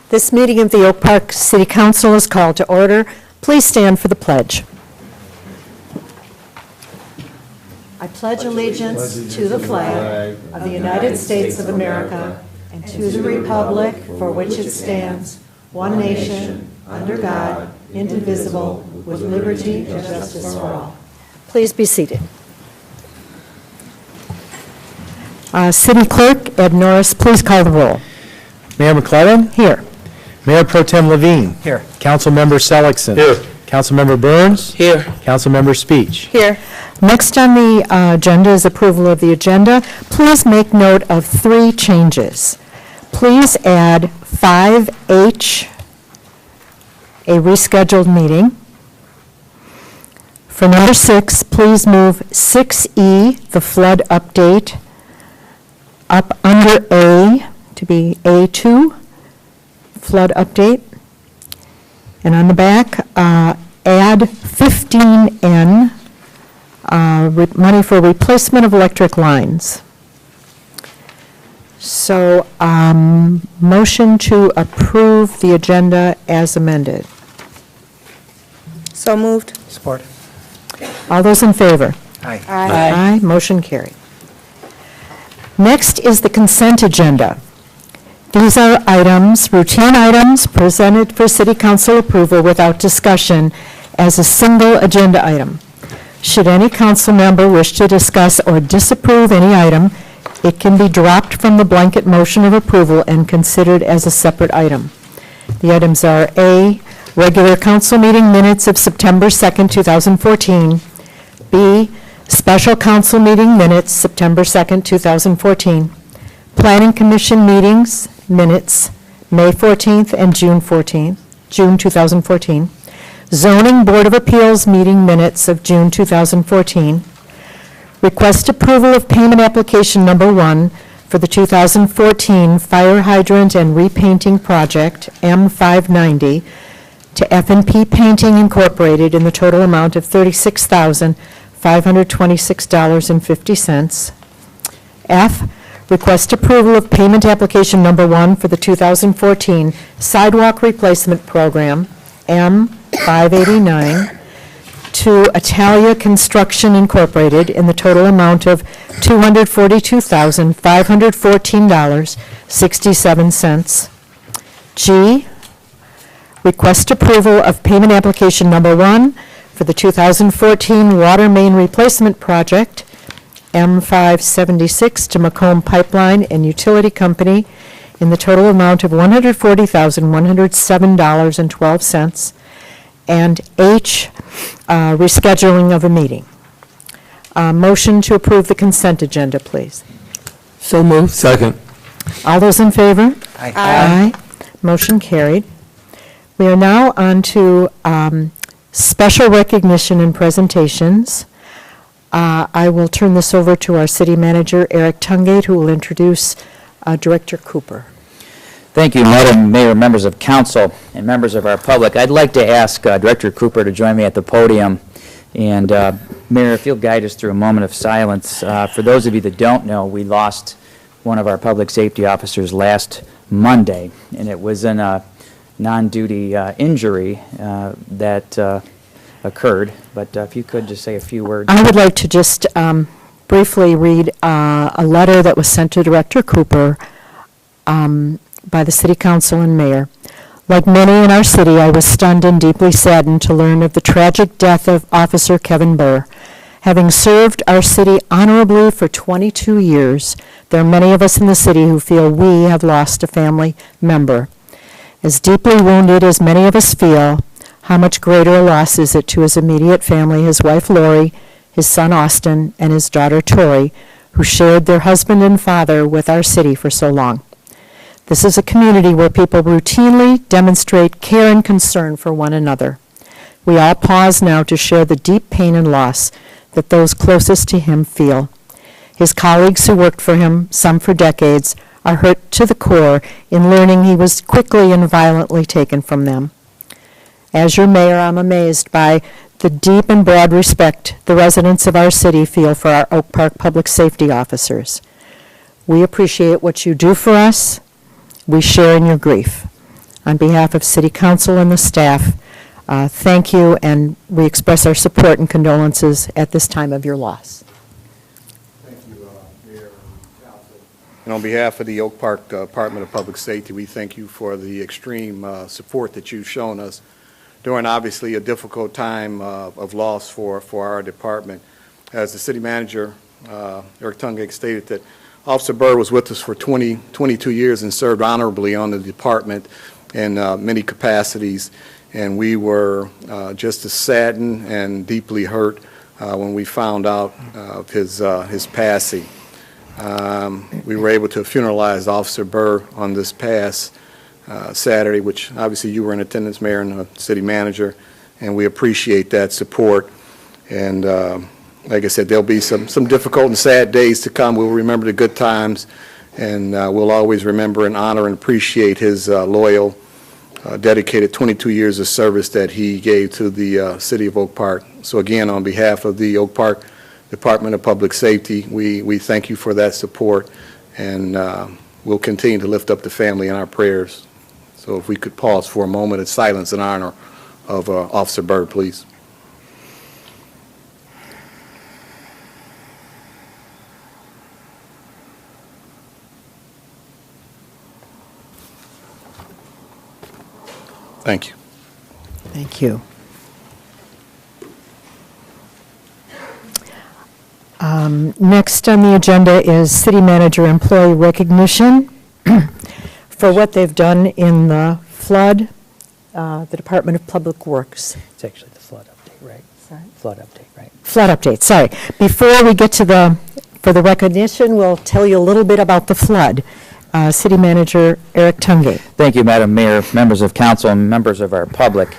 This meeting of the Oak Park City Council is called to order. Please stand for the pledge. I pledge allegiance to the flag of the United States of America and to the republic for which it stands, one nation, under God, indivisible, with liberty and justice for all. Please be seated. City Clerk Ed Norris, please call the roll. Mayor McClellan? Here. Mayor Pro Tem Levine? Here. Councilmember Seligson? Here. Councilmember Burns? Here. Councilmember Speech? Here. Next on the agenda is approval of the agenda. Please make note of 3 changes. Please add 5H, a rescheduled meeting. For number 6, please move 6E, the flood update, up under A to be A2, flood update. And on the back, add 15N, money for replacement of electric lines. So, motion to approve the agenda as amended. So moved. Support. All those in favor? Aye. Aye. Motion carried. Next is the consent agenda. These are items, routine items, presented for City Council approval without discussion as a single agenda item. Should any council member wish to discuss or disapprove any item, it can be dropped from the blanket motion of approval and considered as a separate item. The items are A, regular council meeting minutes of September 2nd, 2014. B, special council meeting minutes, September 2nd, 2014. Planning Commission meetings, minutes, May 14th and June 2014. Zoning Board of Appeals meeting minutes of June 2014. Request approval of payment application number 1 for the 2014 fire hydrant and repainting project, M590, to F&P Painting Incorporated in the total amount of $36,526.50. F, request approval of payment application number 1 for the 2014 sidewalk replacement program, M589, to Italia Construction Incorporated in the total amount of $242,514.67. G, request approval of payment application number 1 for the 2014 water main replacement project, M576, to Macomb Pipeline and Utility Company in the total amount of $140,107.12. And H, rescheduling of a meeting. Motion to approve the consent agenda, please. So moved. Second. All those in favor? Aye. Aye. Motion carried. We are now on to special recognition and presentations. I will turn this over to our city manager, Eric Tungate, who will introduce Director Cooper. Thank you, Madam Mayor, members of council, and members of our public. I'd like to ask Director Cooper to join me at the podium. And Mayor, if you'll guide us through a moment of silence. For those of you that don't know, we lost one of our public safety officers last Monday, and it was in a non-duty injury that occurred. But if you could just say a few words. I would like to just briefly read a letter that was sent to Director Cooper by the City Council and Mayor. Like many in our city, I was stunned and deeply saddened to learn of the tragic death of Officer Kevin Burr. Having served our city honorably for 22 years, there are many of us in the city who feel we have lost a family member. As deeply wounded as many of us feel, how much greater a loss is it to his immediate family, his wife Lori, his son Austin, and his daughter Tori, who shared their husband and father with our city for so long. This is a community where people routinely demonstrate care and concern for one another. We all pause now to share the deep pain and loss that those closest to him feel. His colleagues who worked for him, some for decades, are hurt to the core in learning he was quickly and violently taken from them. As your mayor, I'm amazed by the deep and broad respect the residents of our city feel for our Oak Park public safety officers. We appreciate what you do for us. We share in your grief. on behalf of City Council and the staff, thank you, and we express our support and condolences at this time of your loss. Thank you, Mayor and Council. And on behalf of the Oak Park Department of Public Safety, we thank you for the extreme support that you've shown us during obviously a difficult time of loss for our department. As the city manager, Eric Tungate, stated that Officer Byrd was with us for 22 years and served honorably on the department in many capacities, and we were just as saddened and deeply hurt when we found out of his passing. We were able to funeralize Officer Byrd on this past Saturday, which obviously you were in attendance, Mayor and the city manager, and we appreciate that support. And like I said, there'll be some difficult and sad days to come. We'll remember the good times, and we'll always remember and honor and appreciate his loyal, dedicated 22 years of service that he gave to the city of Oak Park. So again, on behalf of the Oak Park Department of Public Safety, we thank you for that support, and we'll continue to lift up the family in our prayers. So if we could pause for a moment of silence in honor of Officer Byrd, please. Thank you. Thank you. Next on the agenda is City Manager Employee Recognition for what they've done in the flood, the Department of Public Works. It's actually the flood update, right? Sorry? Flood update, right? Flood update, sorry. Before we get to for the recognition, we'll tell you a little bit about the flood. City Manager Eric Tungate. Thank you, Madam Mayor, members of council, and members of our public.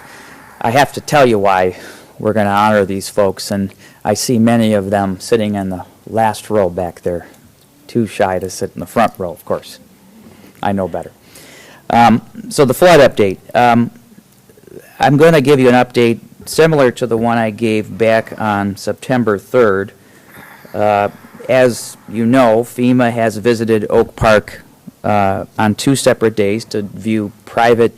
I have to tell you why we're going to honor these folks, and I see many of them sitting in the last row back there, too shy to sit in the front row, of course. I know better. So the flood update. I'm going to give you an update similar to the one I gave back on September 3rd. As you know, FEMA has visited Oak Park on 2 separate days to view private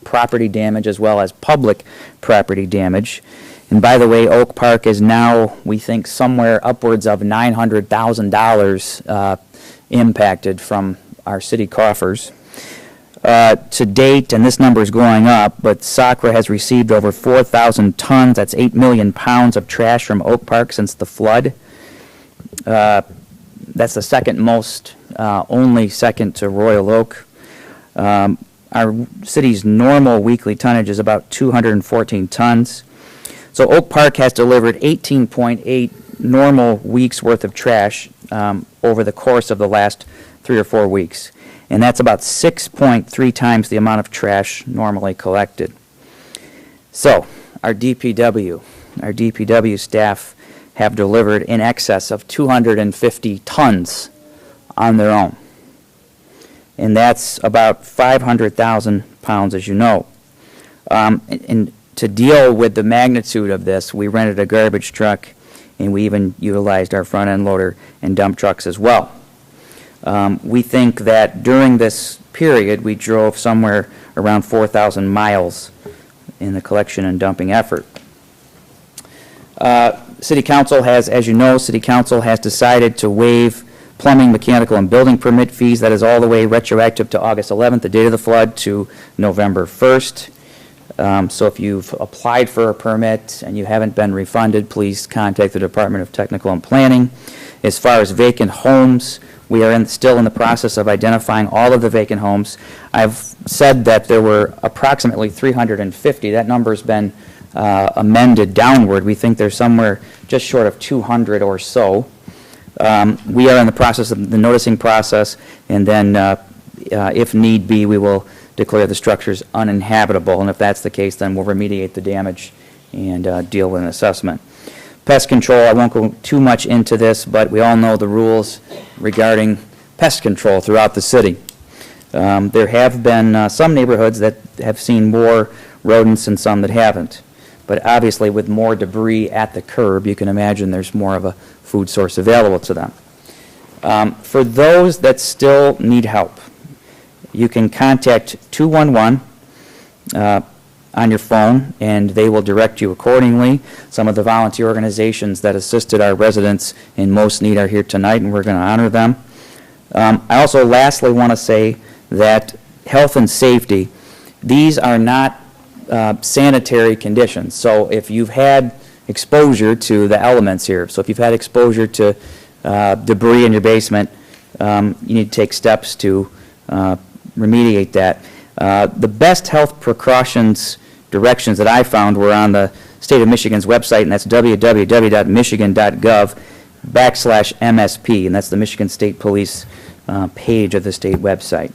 property damage as well as public property damage. And by the way, Oak Park is now, we think, somewhere upwards of $900,000 impacted from our city coffers. To date, and this number is going up, but SACRA has received over 4,000 tons, that's 8 million pounds of trash from Oak Park since the flood. That's the second most, only second to Royal Oak. Our city's normal weekly tonnage is about 214 tons. So Oak Park has delivered 18.8 normal weeks worth of trash over the course of the last 3 or 4 weeks. And that's about 6.3 times the amount of trash normally collected. So our DPW staff have delivered in excess of 250 tons on their own. And that's about 500,000 pounds, as you know. And to deal with the magnitude of this, we rented a garbage truck, and we even utilized our front-end loader and dump trucks as well. We think that during this period, we drove somewhere around 4,000 miles in the collection and dumping effort. City Council has, as you know, City Council has decided to waive plumbing, mechanical, and building permit fees. That is all the way retroactive to August 11th, the date of the flood, to November 1st. So if you've applied for a permit and you haven't been refunded, please contact the Department of Technical and Planning. As far as vacant homes, we are still in the process of identifying all of the vacant homes. I've said that there were approximately 350. That number's been amended downward. We think there's somewhere just short of 200 or so. We are in the process of the noticing process, and then if need be, we will declare the structures uninhabitable, and if that's the case, then we'll remediate the damage and deal with an assessment. Pest control, I won't go too much into this, but we all know the rules regarding pest control throughout the city. There have been some neighborhoods that have seen more rodents and some that haven't. But obviously, with more debris at the curb, you can imagine there's more of a food source available to them. For those that still need help, you can contact 211 on your phone, and they will direct you accordingly. Some of the volunteer organizations that assisted our residents in most need are here tonight, and we're going to honor them. I also lastly want to say that health and safety, these are not sanitary conditions. So if you've had exposure to the elements here, so if you've had exposure to debris in your basement, you need to take steps to remediate that. The best health precautions directions that I found were on the State of Michigan's website, and that's www.michigan.gov/MSP, and that's the Michigan State Police page of the state website.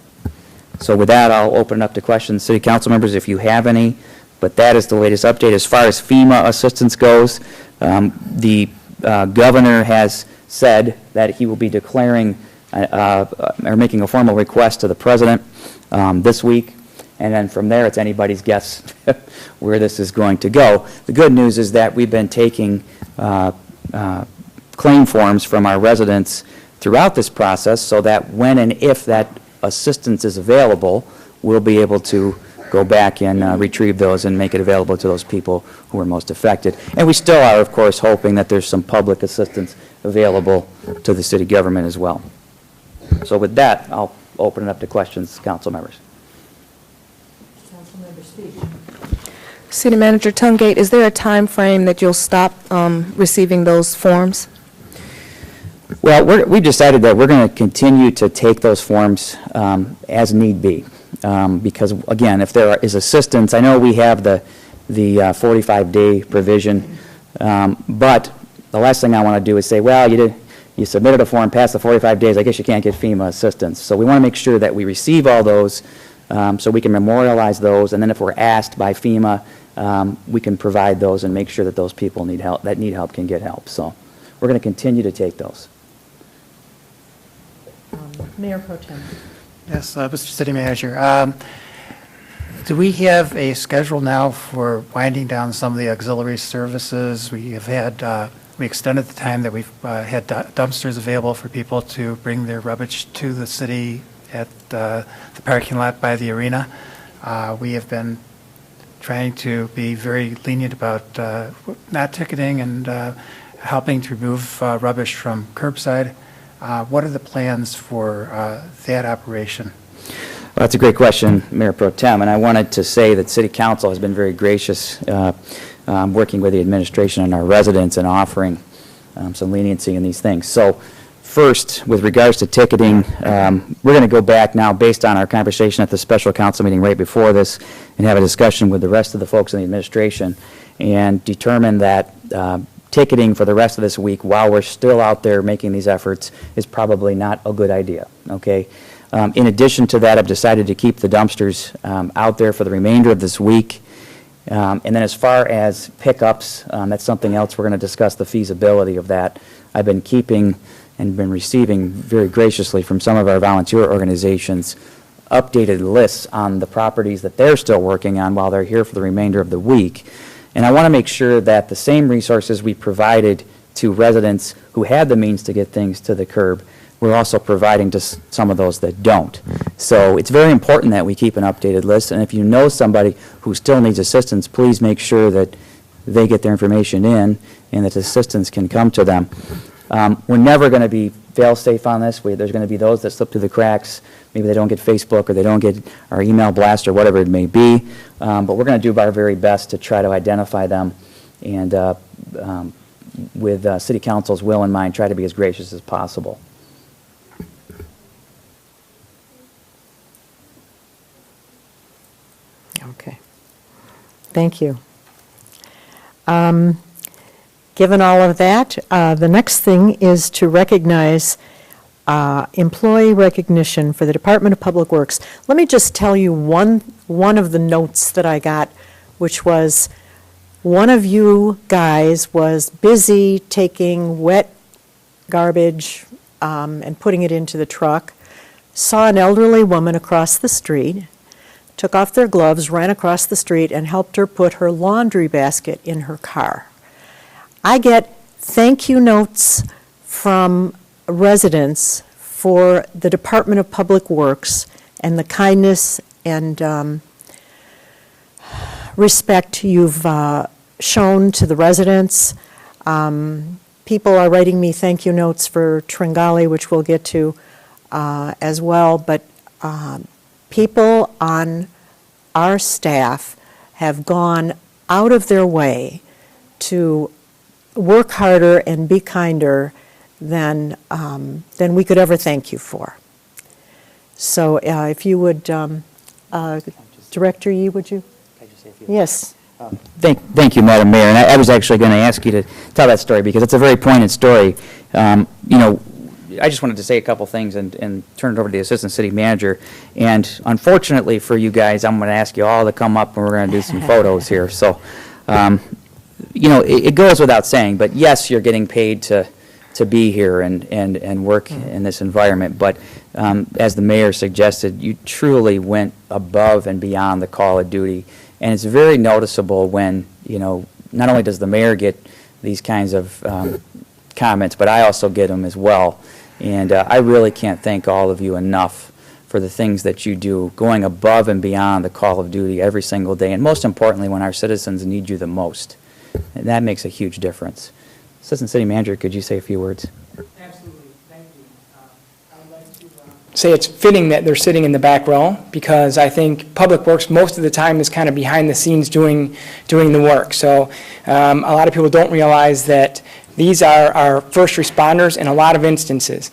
So with that, I'll open it up to questions. City council members, if you have any, but that is the latest update. As far as FEMA assistance goes, the governor has said that he will be declaring or making a formal request to the president this week. And then from there, it's anybody's guess where this is going to go. The good news is that we've been taking claim forms from our residents throughout this process so that when and if that assistance is available, we'll be able to go back and retrieve those and make it available to those people who are most affected. And we still are, of course, hoping that there's some public assistance available to the city government as well. So with that, I'll open it up to questions, council members. City Manager Tungate, is there a time frame that you'll stop receiving those forms? Well, we've decided that we're going to continue to take those forms as need be. Because, again, if there is assistance, I know we have the 45-day provision, but the last thing I want to do is say, well, you submitted a form past the 45 days, I guess you can't get FEMA assistance. So we want to make sure that we receive all those so we can memorialize those, and then if we're asked by FEMA, we can provide those and make sure that those people that need help can get help. So we're going to continue to take those. Mayor Pro Tem. Yes, Mr. City Manager. Do we have a schedule now for winding down some of the auxiliary services? We have had, we extended the time that we've had dumpsters available for people to bring their rubbish to the city at the parking lot by the arena. We have been trying to be very lenient about not ticketing and helping to remove rubbish from curbside. What are the plans for that operation? Well, that's a great question, Mayor Pro Tem, and I wanted to say that City Council has been very gracious working with the administration and our residents and offering some leniency in these things. So first, with regards to ticketing, we're going to go back now based on our conversation at the special council meeting right before this and have a discussion with the rest of the folks in the administration and determine that ticketing for the rest of this week while we're still out there making these efforts is probably not a good idea, okay? In addition to that, I've decided to keep the dumpsters out there for the remainder of this week. And then as far as pickups, that's something else we're going to discuss the feasibility of that. I've been keeping and been receiving very graciously from some of our volunteer organizations updated lists on the properties that they're still working on while they're here for the remainder of the week. And I want to make sure that the same resources we provided to residents who had the means to get things to the curb, we're also providing to some of those that don't. So it's very important that we keep an updated list, and if you know somebody who still needs assistance, please make sure that they get their information in and that assistance can come to them. We're never going to be fail-safe on this. There's going to be those that slip through the cracks. Maybe they don't get Facebook or they don't get our email blast or whatever it may be. But we're going to do our very best to try to identify them and with City Council's will in mind, try to be as gracious as possible. Okay. Thank you. Given all of that, the next thing is to recognize employee recognition for the Department of Public Works. Let me just tell you one of the notes that I got, which was one of you guys was busy taking wet garbage and putting it into the truck, saw an elderly woman across the street, took off their gloves, ran across the street, and helped her put her laundry basket in her car. I get thank you notes from residents for the Department of Public Works and the kindness and respect you've shown to the residents. People are writing me thank you notes for Tringali, which we'll get to as well, but people on our staff have gone out of their way to work harder and be kinder than we could ever thank you for. So if you would, Director Yee, would you? Yes. Thank you, Madam Mayor. And I was actually going to ask you to tell that story because it's a very poignant story. You know, I just wanted to say a couple things and turn it over to the Assistant City Manager. And unfortunately for you guys, I'm going to ask you all to come up and we're going to do some photos here. So, you know, it goes without saying, but yes, you're getting paid to be here and work in this environment. But as the mayor suggested, you truly went above and beyond the call of duty. And it's very noticeable when, you know, not only does the mayor get these kinds of comments, but I also get them as well. And I really can't thank all of you enough for the things that you do, going above and beyond the call of duty every single day, and most importantly, when our citizens need you the most. And that makes a huge difference. Assistant City Manager, could you say a few words? Absolutely. Thank you. I would like to say it's fitting that they're sitting in the back row because I think Public Works most of the time is kind of behind the scenes doing the work. So a lot of people don't realize that these are our first responders in a lot of instances.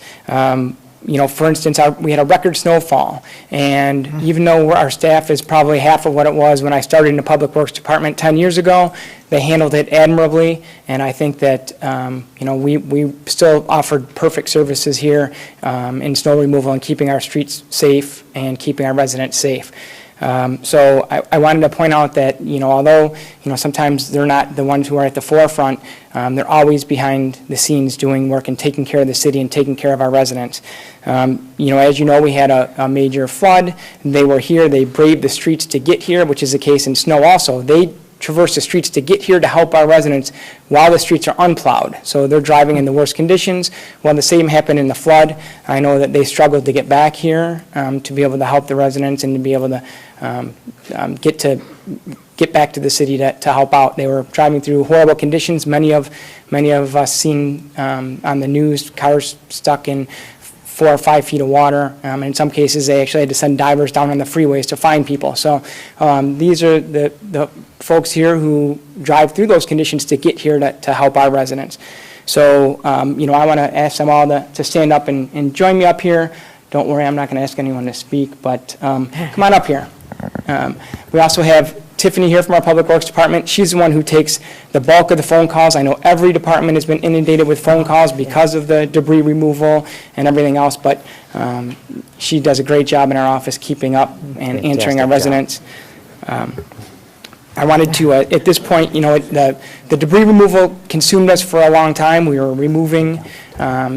You know, for instance, we had a record snowfall, and even though our staff is probably half of what it was when I started in the Public Works Department 10 years ago, they handled it admirably, and I think that, you know, we still offered perfect services here in snow removal and keeping our streets safe and keeping our residents safe. So I wanted to point out that, you know, although, you know, sometimes they're not the ones who are at the forefront, they're always behind the scenes doing work and taking care of the city and taking care of our residents. You know, as you know, we had a major flood. They were here. They braved the streets to get here, which is the case in snow also. They traverse the streets to get here to help our residents while the streets are unplowed. So they're driving in the worst conditions. Well, the same happened in the flood. I know that they struggled to get back here to be able to help the residents and to be able to get back to the city to help out. They were driving through horrible conditions. Many of us seen on the news cars stuck in 4 or 5 feet of water. In some cases, they actually had to send divers down on the freeways to find people. So these are the folks here who drive through those conditions to get here to help our residents. So, you know, I want to ask them all to stand up and join me up here. Don't worry, I'm not going to ask anyone to speak, but come on up here. We also have Tiffany here from our Public Works Department. She's the one who takes the bulk of the phone calls. I know every department has been inundated with phone calls because of the debris removal and everything else, but she does a great job in our office keeping up and answering our residents. I wanted to, at this point, you know, the debris removal consumed us for a long time. We were removing,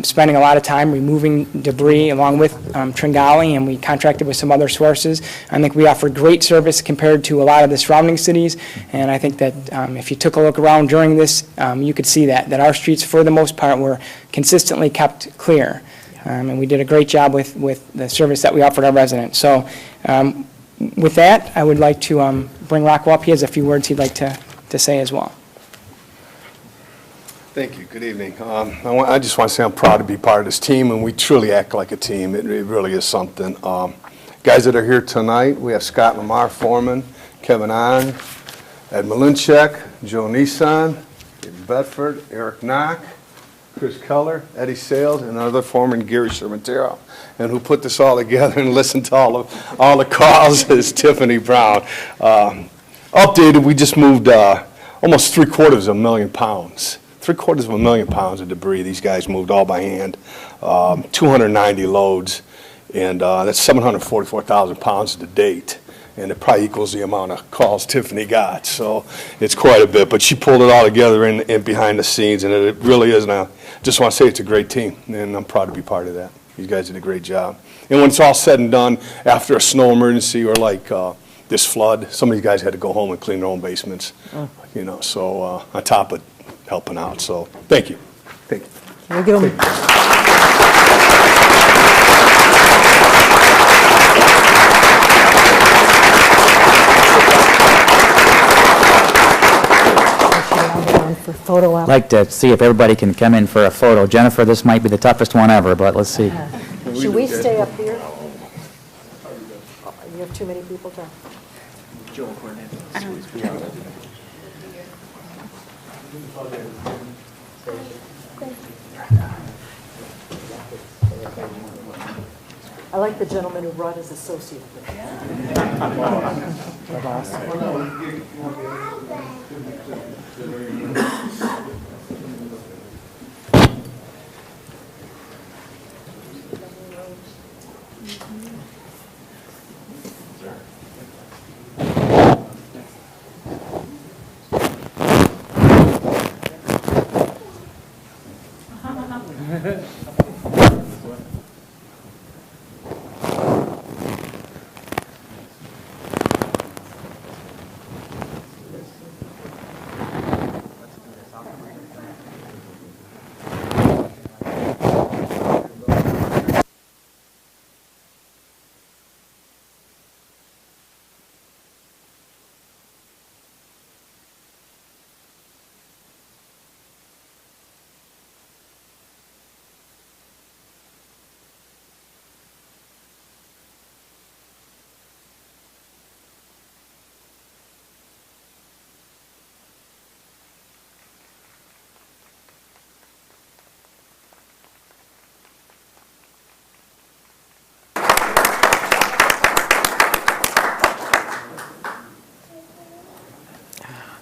spending a lot of time removing debris along with Tringali, and we contracted with some other sources. I think we offered great service compared to a lot of the surrounding cities, and I think that if you took a look around during this, you could see that our streets, for the most part, were consistently kept clear. And we did a great job with the service that we offered our residents. So with that, I would like to bring Rocco up. He has a few words he'd like to say as well. Thank you. Good evening. I just want to say I'm proud to be part of this team, and we truly act like a team. It really is something. Guys that are here tonight, we have Scott Lamar, foreman, Kevin Ahn, Ed Malinchek, Joe Nissan, David Bedford, Eric Knock, Chris Keller, Eddie Sales, and another foreman, Gary Shermantero. And who put this all together and listened to all the calls is Tiffany Brown. Updated, we just moved almost 750,000 pounds. 750,000 pounds of debris these guys moved all by hand. 290 loads, and that's 744,000 pounds to date. And it probably equals the amount of calls Tiffany got. So it's quite a bit. But she pulled it all together in behind the scenes, and it really is. And I just want to say it's a great team, and I'm proud to be part of that. You guys did a great job. And when it's all said and done, after a snow emergency or like this flood, some of you guys had to go home and clean their own basements. You know, so on top of helping out. So thank you. Thank you. Can we give them? photo I'd op. like to see if everybody can come in for a photo. Jennifer, this might be the toughest one ever, but let's see. Should we stay up here? You have too many people to... I like the gentleman who brought his associate.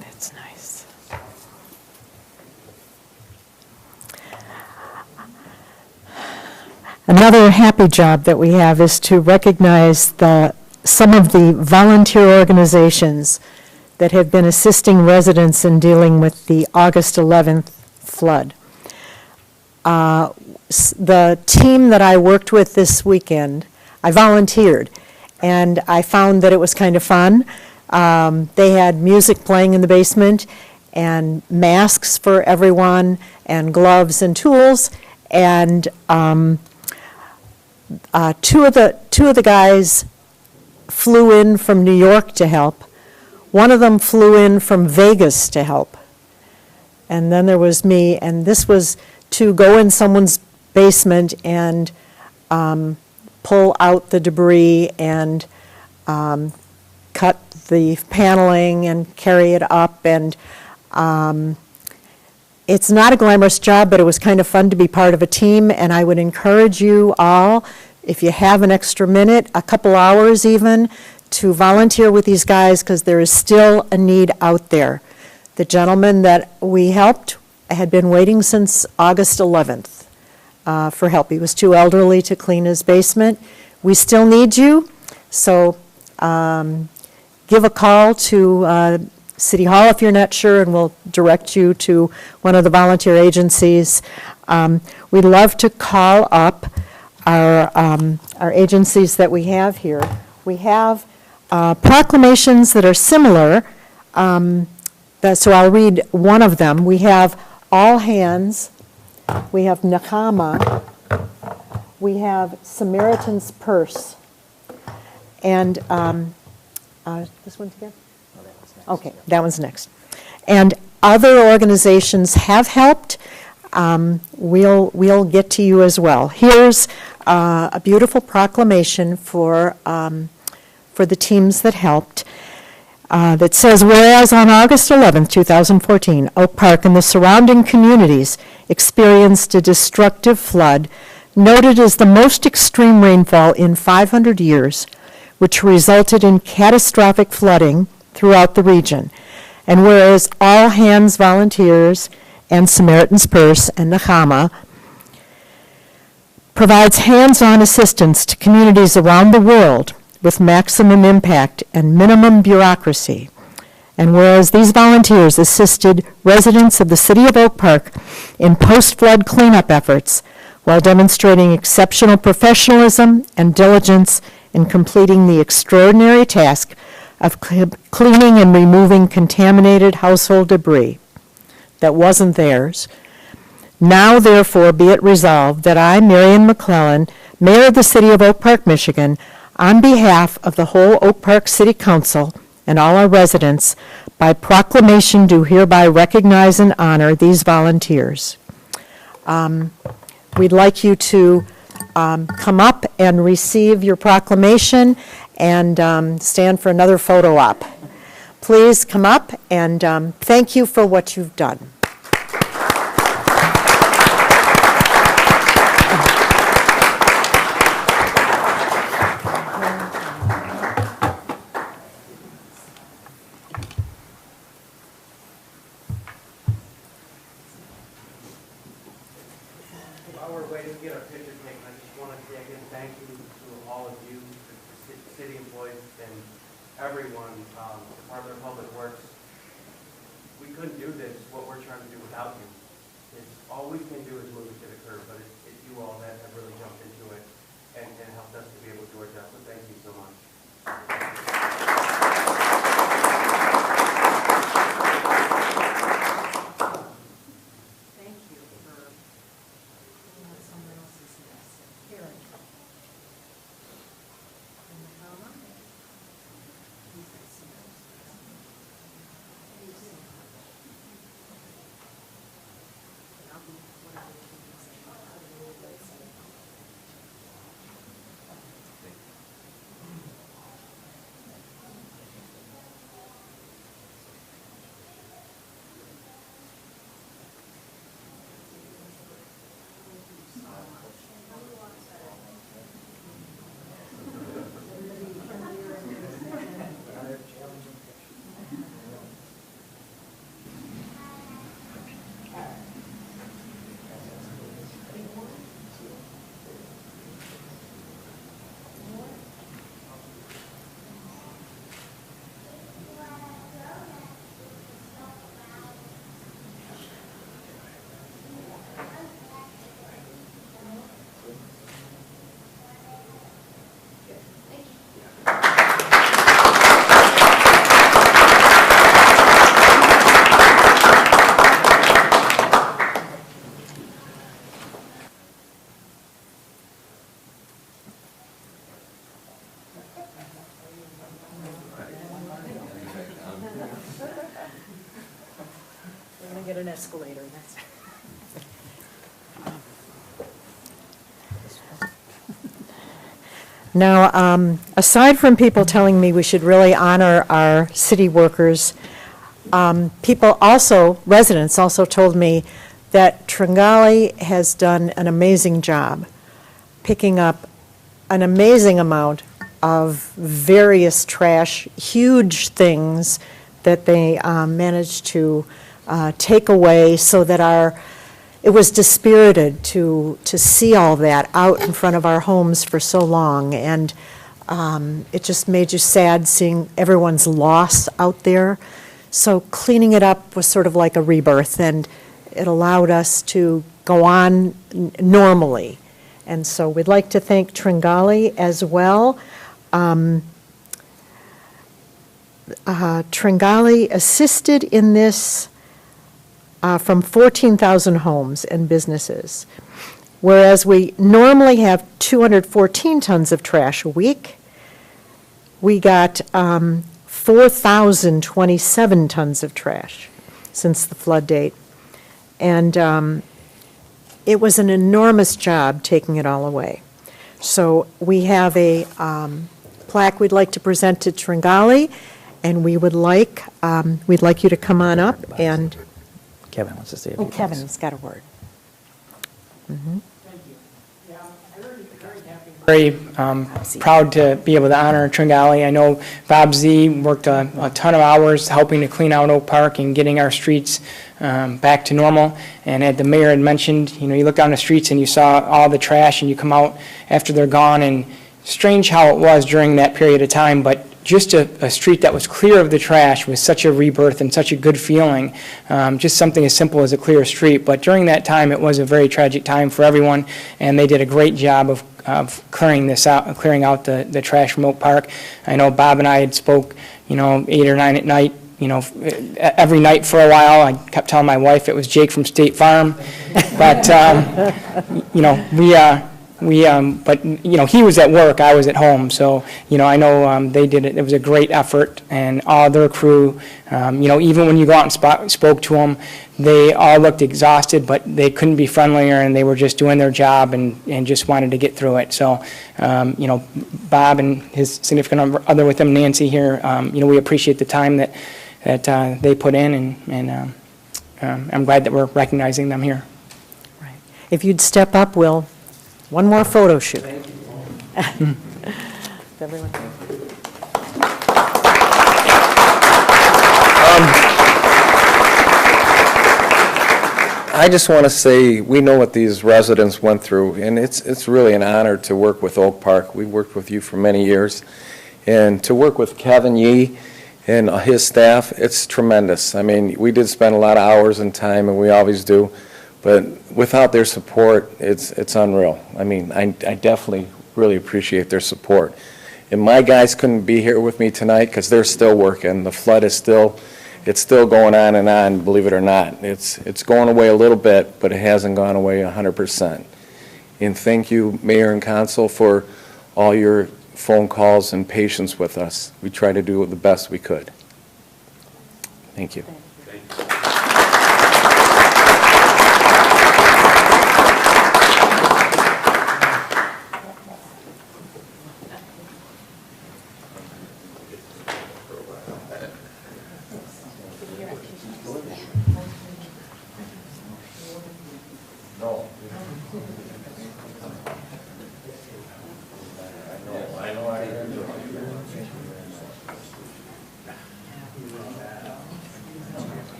That's nice. Another happy job that we have is to recognize some of the volunteer organizations that have been assisting residents in dealing with the August 11th flood. The team that I worked with this weekend, I volunteered, and I found that it was kind of fun. They had music playing in the basement, and masks for everyone, and gloves and tools, and two of the guys flew in from New York to help. One of them flew in from Vegas to help. And then there was me, and this was to go in someone's basement and pull out the debris and cut the paneling and carry it up. And it's not a glamorous job, but it was kind of fun to be part of a team. And I would encourage you all, if you have an extra minute, a couple hours even, to volunteer with these guys, because there is still a need out there. The gentleman that we helped had been waiting since August 11th for help. He was too elderly to clean his basement. We still need you, so give a call to City Hall if you're not sure, and we'll direct you to one of the volunteer agencies. We'd love to call up our agencies that we have here. We have proclamations that are similar, so I'll read one of them. We have All Hands, we have Nakama, we have Samaritan's Purse, and this one's again? Okay, that one's next. And other organizations have helped. We'll get to you as well. Here's a beautiful proclamation for the teams that helped. That says, whereas on August 11, 2014, Oak Park and the surrounding communities experienced a destructive flood noted as the most extreme rainfall in 500 years, which resulted in catastrophic flooding throughout the region. And whereas All Hands Volunteers and Samaritan's Purse and Nahama provides hands-on assistance to communities around the world with maximum impact and minimum bureaucracy. And whereas these volunteers assisted residents of the city of Oak Park in post-flood cleanup efforts while demonstrating exceptional professionalism and diligence in completing the extraordinary task of cleaning and removing contaminated household debris that wasn't theirs. Now, therefore, be it resolved that I, Marion McClellan, Mayor of the City of Oak Park, Michigan, on behalf of the whole Oak Park City Council and all our residents, By proclamation, do hereby recognize and honor these volunteers. We'd like you to come up and receive your proclamation and stand for another photo op. Please come up, and thank you for what you've done. While we're waiting to get our picture taken, I just want to say again, thank you to all of you, the city employees, and everyone, Department of Public Works. We couldn't do this, what we're trying to do without you. All we can do is move it to the curb, but it's you all that have really jumped into it and helped us to be able to do our job, so thank you so much. We're going to get an escalator. Now, aside from people telling me we should really honor our city workers, residents also told me that Tringali has done an amazing job picking up an amazing amount of various trash, huge things that they managed to take away so that it was dispirited to see all that out in front of our homes for so long. And it just made you sad seeing everyone's loss out there. So cleaning it up was sort of like a rebirth, and it allowed us to go on normally. And so we'd like to thank Tringali as well. Tringali assisted in this from 14,000 homes and businesses, whereas we normally have 214 tons of trash a week. We got 4,027 tons of trash since the flood date. And it was an enormous job taking it all away. So we have a plaque we'd like to present to Tringali, and we'd like you to come on up and. Kevin wants to say a few things. Kevin's got a word. Mm-hmm. Thank you. Yeah, I'm very proud to be able to honor Tringali. I know Bob Z worked a ton of hours helping to clean out Oak Park and getting our streets back to normal. And as the mayor had mentioned, you look down the streets and you saw all the trash, and you come out after they're gone, and strange how it was during that period of time, but just a street that was clear of the trash was such a rebirth and such a good feeling. Just something as simple as a clear street. But during that time, it was a very tragic time for everyone, and they did a great job of clearing out the trash from Oak Park. I know Bob and I had spoke, 8 or 9 at night, every night for a while. I kept telling my wife it was Jake from State Farm. But, but, he was at work, I was at home, so, I know they did it. It was a great effort, and all their crew, even when you go out and spoke to them, they all looked exhausted, but they couldn't be friendlier, and they were just doing their job and just wanted to get through it. So, Bob and his significant other with him, Nancy here, we appreciate the time that they put in, and I'm glad that we're recognizing them here. Right. If you'd step up, Will, one more photo shoot. Everyone. I just want to say, we know what these residents went through, and it's really an honor to work with Oak Park. We've worked with you for many years, and to work with Kevin Yee and his staff, it's tremendous. I mean, we did spend a lot of hours and time, and we always do, but without their support, it's unreal. I mean, I definitely really appreciate their support. And my guys couldn't be here with me tonight because they're still working. The flood is still going on and on, believe it or not. It's going away a little bit, but it hasn't gone away 100%. And thank you, Mayor and Council, for all your phone calls and patience with us. We tried to do the best we could. Thank you.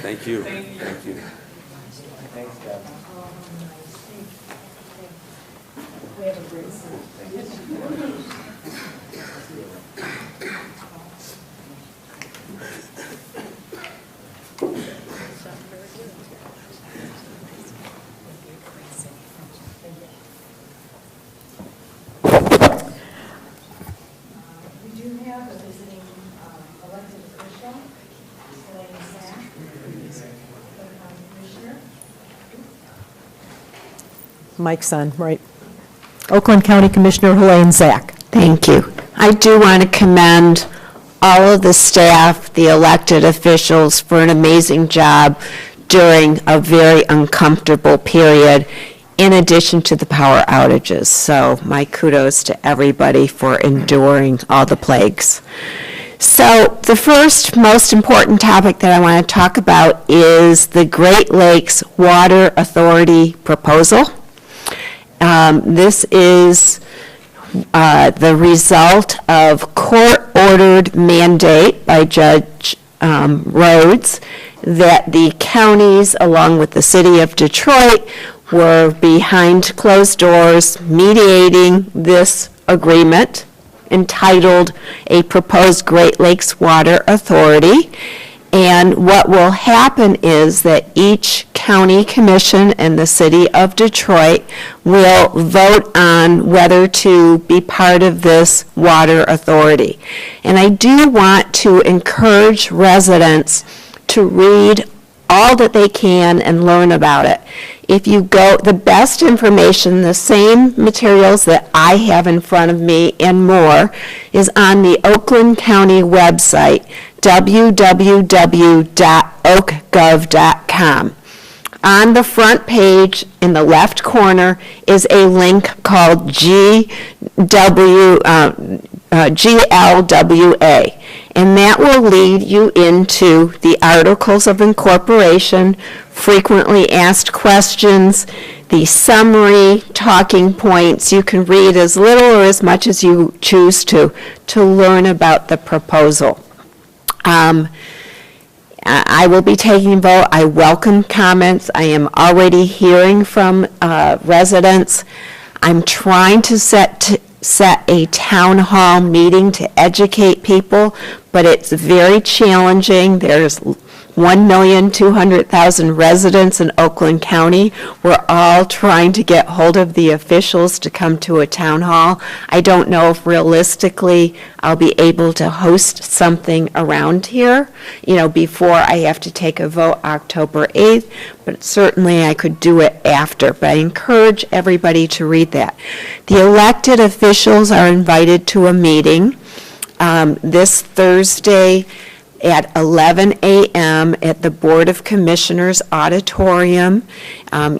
Thank you. Thank you. Thanks, Deb. We do have a visiting elected official, Elaine Sack, Commissioner. Mike's on, right. Oakland County Commissioner Elaine Sack. Thank you. I do want to commend all of the staff, the elected officials, for an amazing job during a very uncomfortable period, in addition to the power outages. So my kudos to everybody for enduring all the plagues. So the first most important topic that I want to talk about is the Great Lakes Water Authority proposal. This is the result of court-ordered mandate by Judge Rhodes that the counties, along with the city of Detroit, were behind closed doors mediating this agreement entitled A Proposed Great Lakes Water Authority. And what will happen is that each county commission and the city of Detroit will vote on whether to be part of this water authority. And I do want to encourage residents to read all that they can and learn about it. If you go, the best information, the same materials that I have in front of me and more, is on the Oakland County website, www.oakgov.com. On the front page, in the left corner, is a link called GLWA. And that will lead you into the articles of incorporation, frequently asked questions, the summary, talking points. You can read as little or as much as you choose to learn about the proposal. I will be taking a vote. I welcome comments. I am already hearing from residents. I'm trying to set a town hall meeting to educate people, but it's very challenging. There's 1,200,000 residents in Oakland County. We're all trying to get hold of the officials to come to a town hall. I don't know if realistically I'll be able to host something around here, before I have to take a vote October 8th, but certainly I could do it after. But I encourage everybody to read that. The elected officials are invited to a meeting this Thursday at 11 a.m. at the Board of Commissioners Auditorium.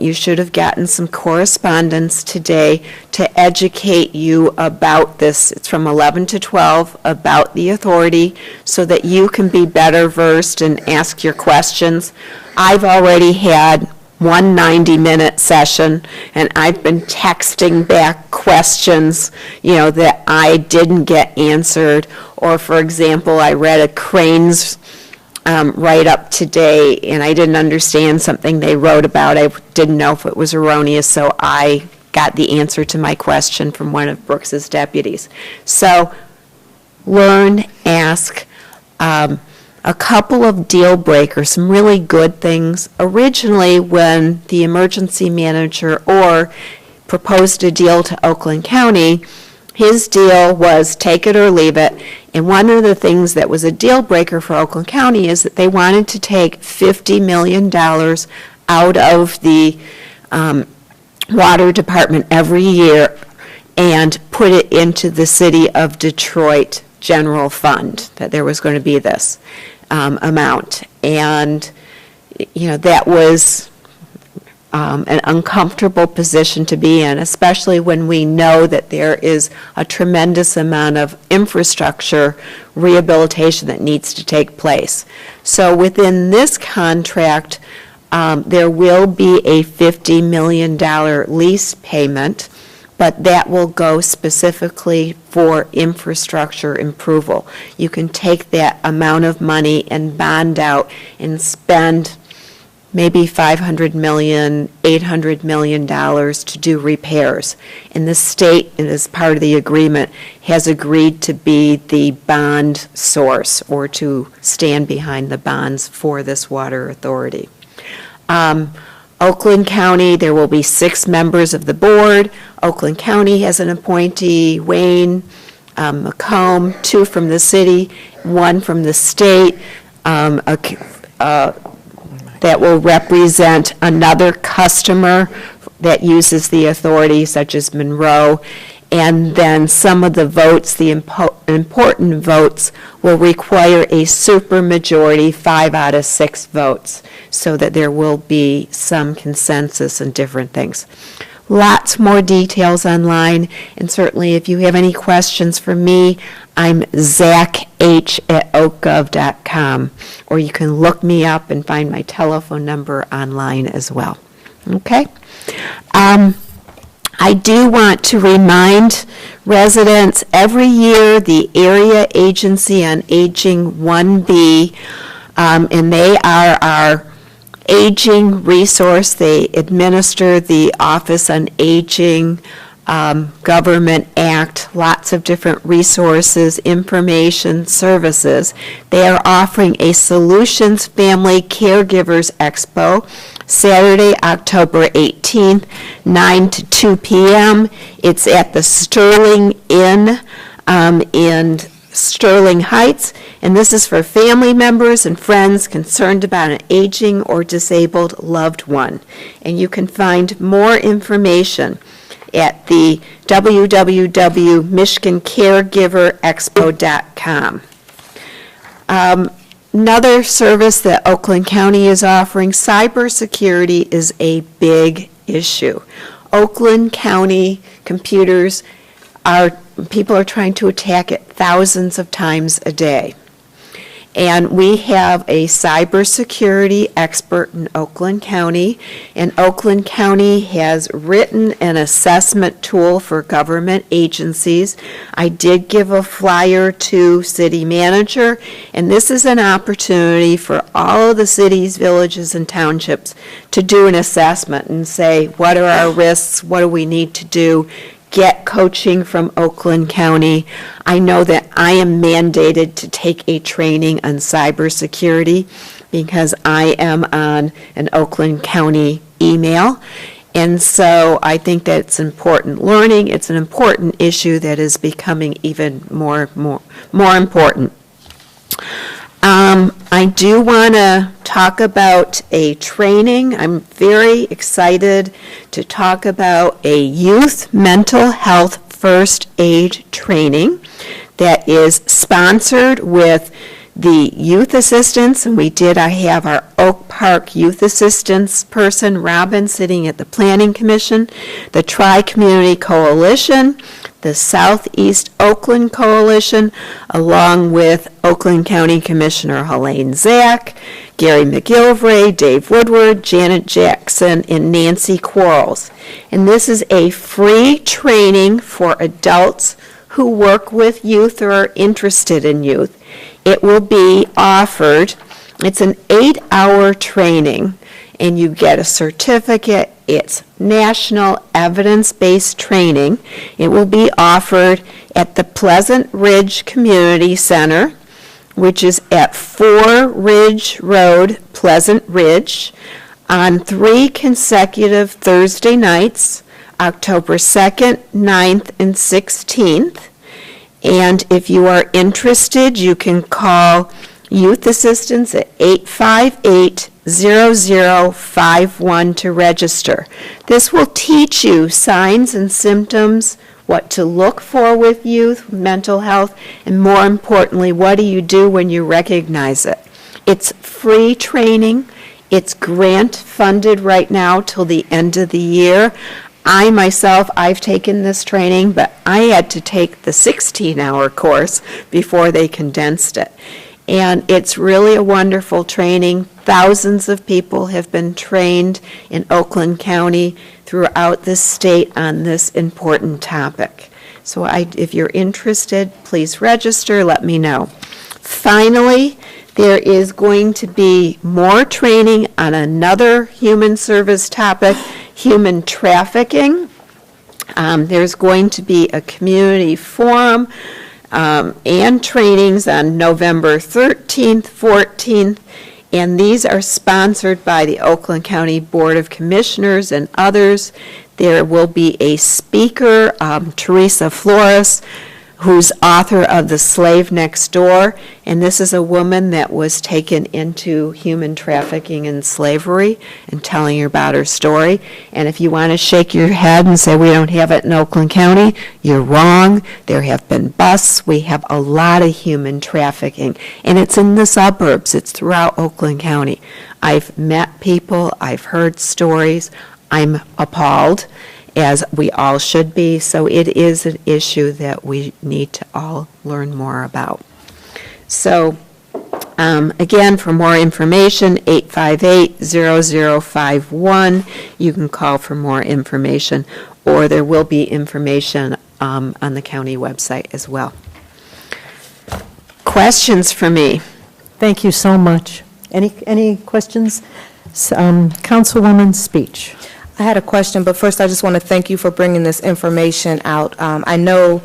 You should have gotten some correspondence today to educate you about this. It's from 11 to 12 about the authority so that you can be better versed and ask your questions. I've already had one 90-minute session, and I've been texting back questions, that I didn't get answered. Or, for example, I read a Crane's write-up today, and I didn't understand something they wrote about. I didn't know if it was erroneous, so I got the answer to my question from one of Brooks's deputies. So, learn, ask. A couple of deal breakers, some really good things. Originally, when the emergency manager proposed a deal to Oakland County, his deal was take it or leave it. And one of the things that was a deal breaker for Oakland County is that they wanted to take $50 million out of the water department every year and put it into the city of Detroit general fund, that there was going to be this amount. And, that was an uncomfortable position to be in, especially when we know that there is a tremendous amount of infrastructure rehabilitation that needs to take place. So within this contract, there will be a $50 million lease payment, but that will go specifically for infrastructure improvement. You can take that amount of money and bond out and spend maybe $500 million, $800 million to do repairs. And the state, and as part of the agreement, has agreed to be the bond source or to stand behind the bonds for this water authority. Oakland County, there will be 6 members of the board. Oakland County has an appointee, Wayne McComb, 2 from the city, 1 from the state, that will represent another customer that uses the authority, such as Monroe. And then some of the votes, the important votes, will require a supermajority, 5 out of 6 votes, so that there will be some consensus and different things. Lots more details online, and certainly if you have any questions for me, I'm zach.h@oakgov.com, or you can look me up and find my telephone number online as well. Okay? I do want to remind residents, every year the Area Agency on Aging 1B, and they are our aging resource. They administer the Office on Aging, Government Act, lots of different resources, information, services. They are offering a Solutions Family Caregivers Expo, Saturday, October 18th, 9 to 2 p.m. It's at the Sterling Inn in Sterling Heights, and this is for family members and friends concerned about an aging or disabled loved one. And you can find more information at the www.michigancaregiverexpo.com. Another service that Oakland County is offering, cybersecurity is a big issue. Oakland County computers people are trying to attack it thousands of times a day. And we have a cybersecurity expert in Oakland County, and Oakland County has written an assessment tool for government agencies. I did give a flyer to city manager, and this is an opportunity for all of the cities, villages, and townships to do an assessment and say, what are our risks, what do we need to do, get coaching from Oakland County. I know that I am mandated to take a training on cybersecurity because I am on an Oakland County email. And so I think that's important learning. It's an important issue that is becoming even more important. I do want to talk about a training. I'm very excited to talk about a youth mental health first aid training that is sponsored with the youth assistants, and I have our Oak Park youth assistance person, Robin, sitting at the Planning Commission, the Tri-Community Coalition, the Southeast Oakland Coalition, along with Oakland County Commissioner Helene Zach, Gary McGilvray, Dave Woodward, Janet Jackson, and Nancy Quarles. And this is a free training for adults who work with youth or are interested in youth. It will be offered, it's an 8-hour training, and you get a certificate. It's national evidence-based training. It will be offered at the Pleasant Ridge Community Center, which is at 4 Ridge Road, Pleasant Ridge, on 3 consecutive Thursday nights, October 2nd, 9th, and 16th. And if you are interested, you can call Youth Assistance at 858-0051 to register. This will teach you signs and symptoms, what to look for with youth, mental health, and more importantly, what do you do when you recognize it. It's free training. It's grant funded right now till the end of the year. I myself, I've taken this training, but I had to take the 16-hour course before they condensed it. And it's really a wonderful training. Thousands of people have been trained in Oakland County throughout the state on this important topic. So if you're interested, please register, let me know. Finally, there is going to be more training on another human service topic, human trafficking. There's going to be a community forum and trainings on November 13th, 14th, and these are sponsored by the Oakland County Board of Commissioners and others. There will be a speaker, Teresa Flores, who's author of The Slave Next Door, and this is a woman that was taken into human trafficking and slavery and telling her about her story. And if you want to shake your head and say we don't have it in Oakland County, you're wrong. There have been busts. We have a lot of human trafficking, and it's in the suburbs. It's throughout Oakland County. I've met people. I've heard stories. I'm appalled, as we all should be, so it is an issue that we need to all learn more about. So, again, for more information, 858-0051. You can call for more information, or there will be information on the county website as well. Questions for me? Thank you so much. Any questions? Councilwoman's speech. I had a question, but first I just want to thank you for bringing this information out. I know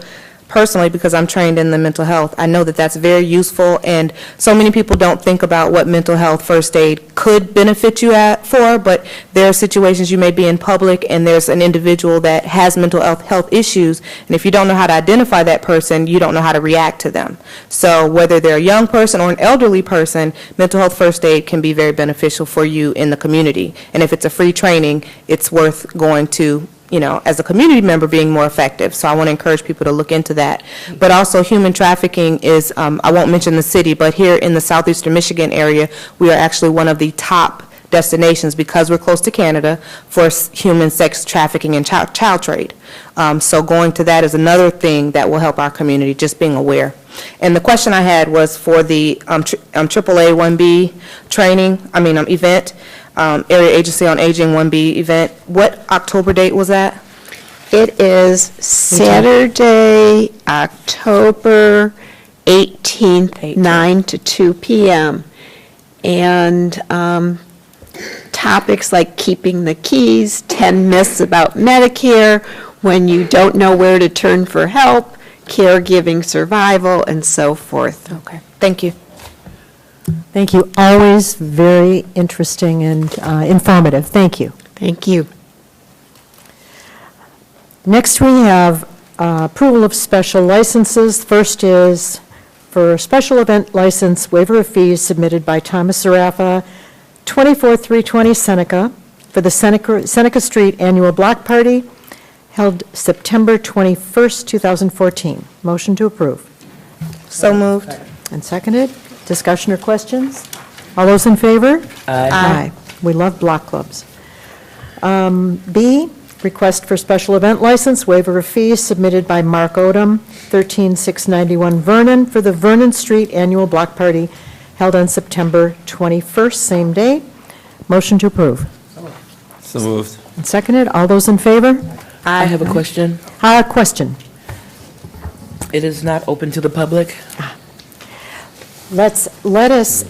personally, because I'm trained in the mental health, I know that that's very useful, and so many people don't think about what mental health first aid could benefit you for, but there are situations you may be in public and there's an individual that has mental health issues, and if you don't know how to identify that person, you don't know how to react to them. So whether they're a young person or an elderly person, mental health first aid can be very beneficial for you in the community. And if it's a free training, it's worth going to, as a community member, being more effective. So I want to encourage people to look into that. But also human trafficking is, I won't mention the city, but here in the southeastern Michigan area, we are actually one of the top destinations, because we're close to Canada, for human sex trafficking and child trade. So going to that is another thing that will help our community, just being aware. And the question I had was for the AAA 1B event, Area Agency on Aging 1B event. What October date was that? It is Saturday, October 18th, 9 to 2 p.m. And topics like keeping the keys, 10 myths about Medicare, when you don't know where to turn for help, caregiving survival, and so forth. Okay, thank you. Thank you. Always very interesting and informative. Thank you. Thank you. Next, we have approval of special licenses. First is for special event license waiver of fees submitted by Thomas Zarafa, 24320 Seneca, for the Seneca Street Annual Block Party held September 21st, 2014. Motion to approve. So moved. And seconded. Discussion or questions? All those in favor? Aye. We love block clubs. B, request for special event license, waiver of fees submitted by Mark Odom, 13691 Vernon, for the Vernon Street Annual Block Party held on September 21st, same day. Motion to approve. So moved. And seconded. All those in favor? I have a question. Question. It is not open to the public? Let us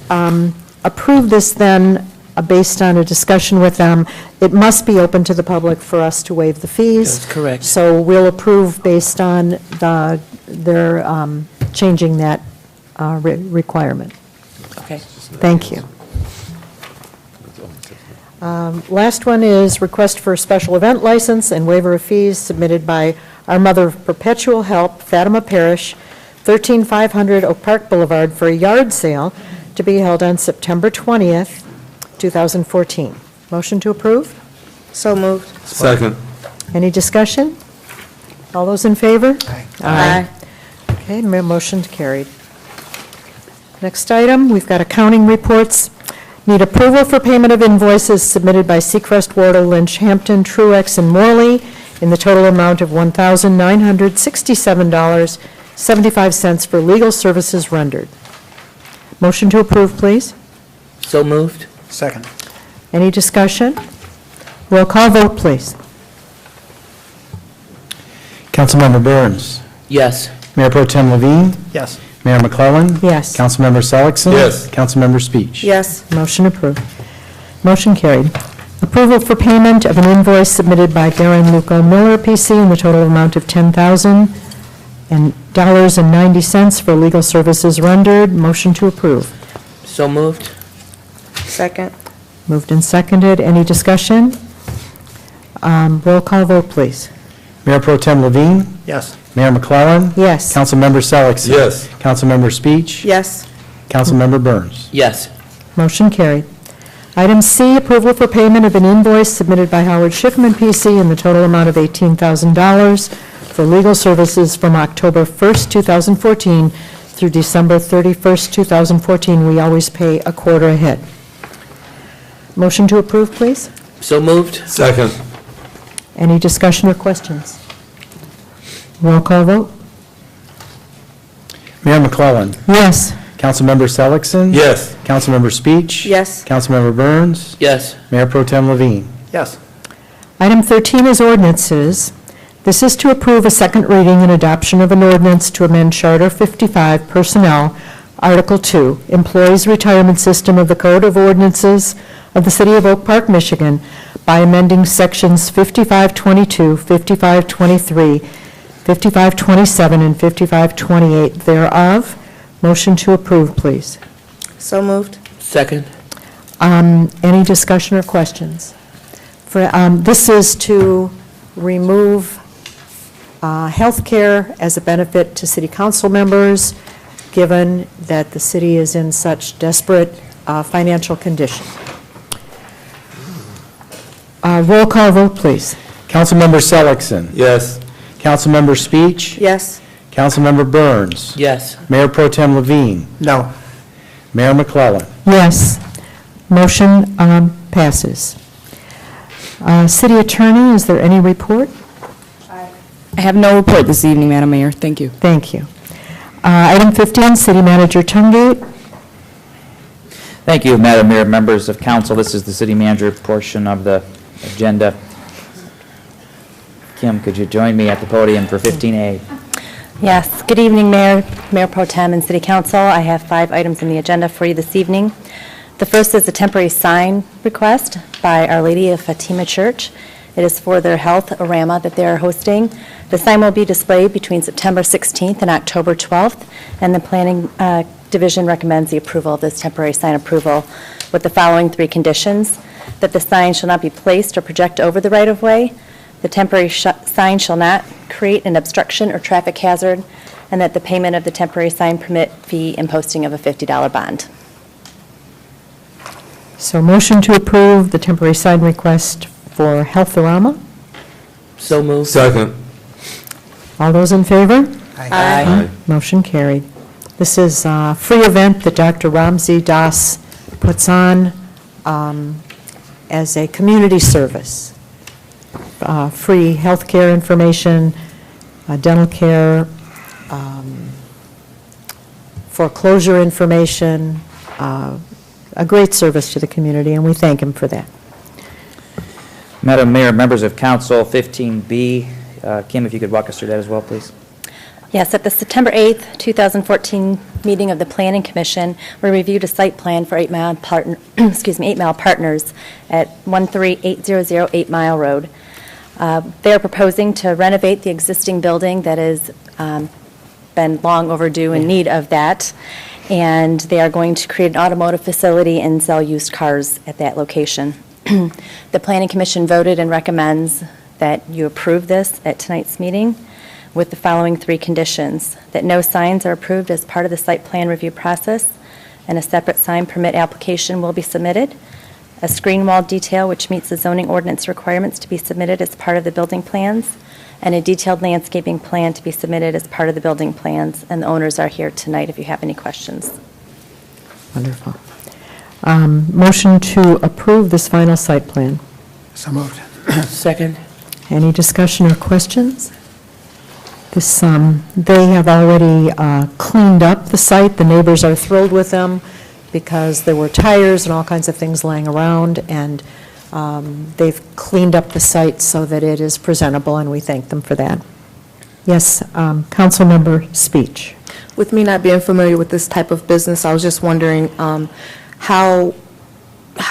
approve this then based on a discussion with them. It must be open to the public for us to waive the fees. That's correct. So we'll approve based on their changing that requirement. Okay. Thank you. Last one is request for a special event license and waiver of fees submitted by Our Mother of Perpetual Help, Fatima Parish, 13500 Oak Park Boulevard, for a yard sale to be held on September 20th, 2014. Motion to approve? So moved. Second. Any discussion? All those in favor? Aye. Okay, motion carried. Next item, we've got accounting reports. Need approval for payment of invoices submitted by Seacrest, Wardle, Lynch, Hampton, Truex, and Morley in the total amount of $1,967.75 for legal services rendered. Motion to approve, please. So moved. Second. Any discussion? Roll call vote, please. Councilmember Burns. Yes. Mayor Pro Tem Levine. Yes. Mayor McClellan. Yes. Councilmember Seligson. Yes. Councilmember Speech. Yes. Motion approved. Motion carried. Approval for payment of an invoice submitted by Darren Luco Miller, PC, in the total amount of $10,000.90 for legal services rendered. Motion to approve. So moved. Second. Moved and seconded. Any discussion? Roll call vote, please. Mayor Pro Tem Levine. Yes. Mayor McClellan. Yes. Councilmember Seligson. Yes. Councilmember Speech. Yes. Councilmember Burns. Yes. Motion carried. Item C, approval for payment of an invoice submitted by Howard Schiffman, PC, in the total amount of $18,000 for legal services from October 1st, 2014 through December 31st, 2014. We always pay a quarter ahead. Motion to approve, please. So moved. Second. Any discussion or questions? Roll call vote. Mayor McClellan. Yes. Councilmember Seligson. Yes. Councilmember Speech. Yes. Councilmember Burns. Yes. Mayor Pro Tem Levine. Yes. Item 13 is ordinances. This is to approve a second reading and adoption of an ordinance to amend Charter 55 Personnel, Article 2, Employees Retirement System of the Code of Ordinances of the City of Oak Park, Michigan, by amending Sections 5522, 5523, 5527, and 5528 thereof. Motion to approve, please. So moved. Second. Any discussion or questions? This is to remove health care as a benefit to city council members, given that the city is in such desperate financial condition. Roll call vote, please. Councilmember Seligson. Yes. Councilmember Speech. Yes. Councilmember Burns. Yes. Mayor Pro Tem Levine. No. Mayor McClellan. Yes. Motion passes. City Attorney, is there any report? I have no report this evening, Madam Mayor. Thank you. Thank you. Item 15, City Manager Tungate. Thank you, Madam Mayor, members of council. This is the city manager portion of the agenda. Kim, could you join me at the podium for 15A? Yes, good evening, Mayor, Mayor Pro Tem, and City Council. I have 5 items on the agenda for you this evening. The first is a temporary sign request by Our Lady of Fatima Church. It is for their health-orama that they are hosting. The sign will be displayed between September 16th and October 12th, and the Planning Division recommends the approval of this temporary sign approval with the following 3 conditions: that the sign shall not be placed or project over the right-of-way, the temporary sign shall not create an obstruction or traffic hazard, and that the payment of the temporary sign permit fee and posting of a $50 bond. So motion to approve the temporary sign request for Health-orama. So moved. Second. All those in favor? Aye. Motion carried. This is a free event that Dr. Ramzi Das puts on as a community service. Free health care information, dental care, foreclosure information, a great service to the community, and we thank him for that. Madam Mayor, members of council, 15B. Kim, if you could walk us through that as well, please. Yes, at the September 8th, 2014 meeting of the Planning Commission, we reviewed a site plan for 8 Mile Partners at 13800 8 Mile Road. They are proposing to renovate the existing building that has been long overdue in need of that, and they are going to create an automotive facility and sell used cars at that location. The Planning Commission voted and recommends that you approve this at tonight's meeting with the following 3 conditions: that no signs are approved as part of the site plan review process, and a separate sign permit application will be submitted, a screen wall detail which meets the zoning ordinance requirements to be submitted as part of the building plans, and a detailed landscaping plan to be submitted as part of the building plans. And the owners are here tonight if you have any questions. Wonderful. Motion to approve this final site plan. So moved. Second. Any discussion or questions? This, they have already cleaned up the site. The neighbors are thrilled with them because there were tires and all kinds of things laying around, and they've cleaned up the site so that it is presentable, and we thank them for that. Yes, Councilmember Speech. With me not being familiar with this type of business, I was just wondering how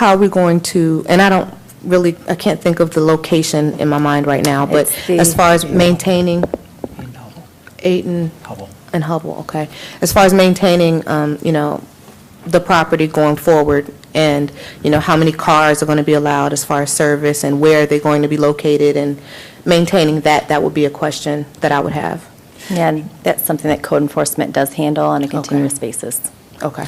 are we going to, and I can't think of the location in my mind right now, but as far as maintaining 8 and Hubble, okay. As far as maintaining, the property going forward, and, how many cars are going to be allowed as far as service, and where they're going to be located, and maintaining that would be a question that I would have. Yeah, and that's something that code enforcement does handle on a continuous basis. Okay.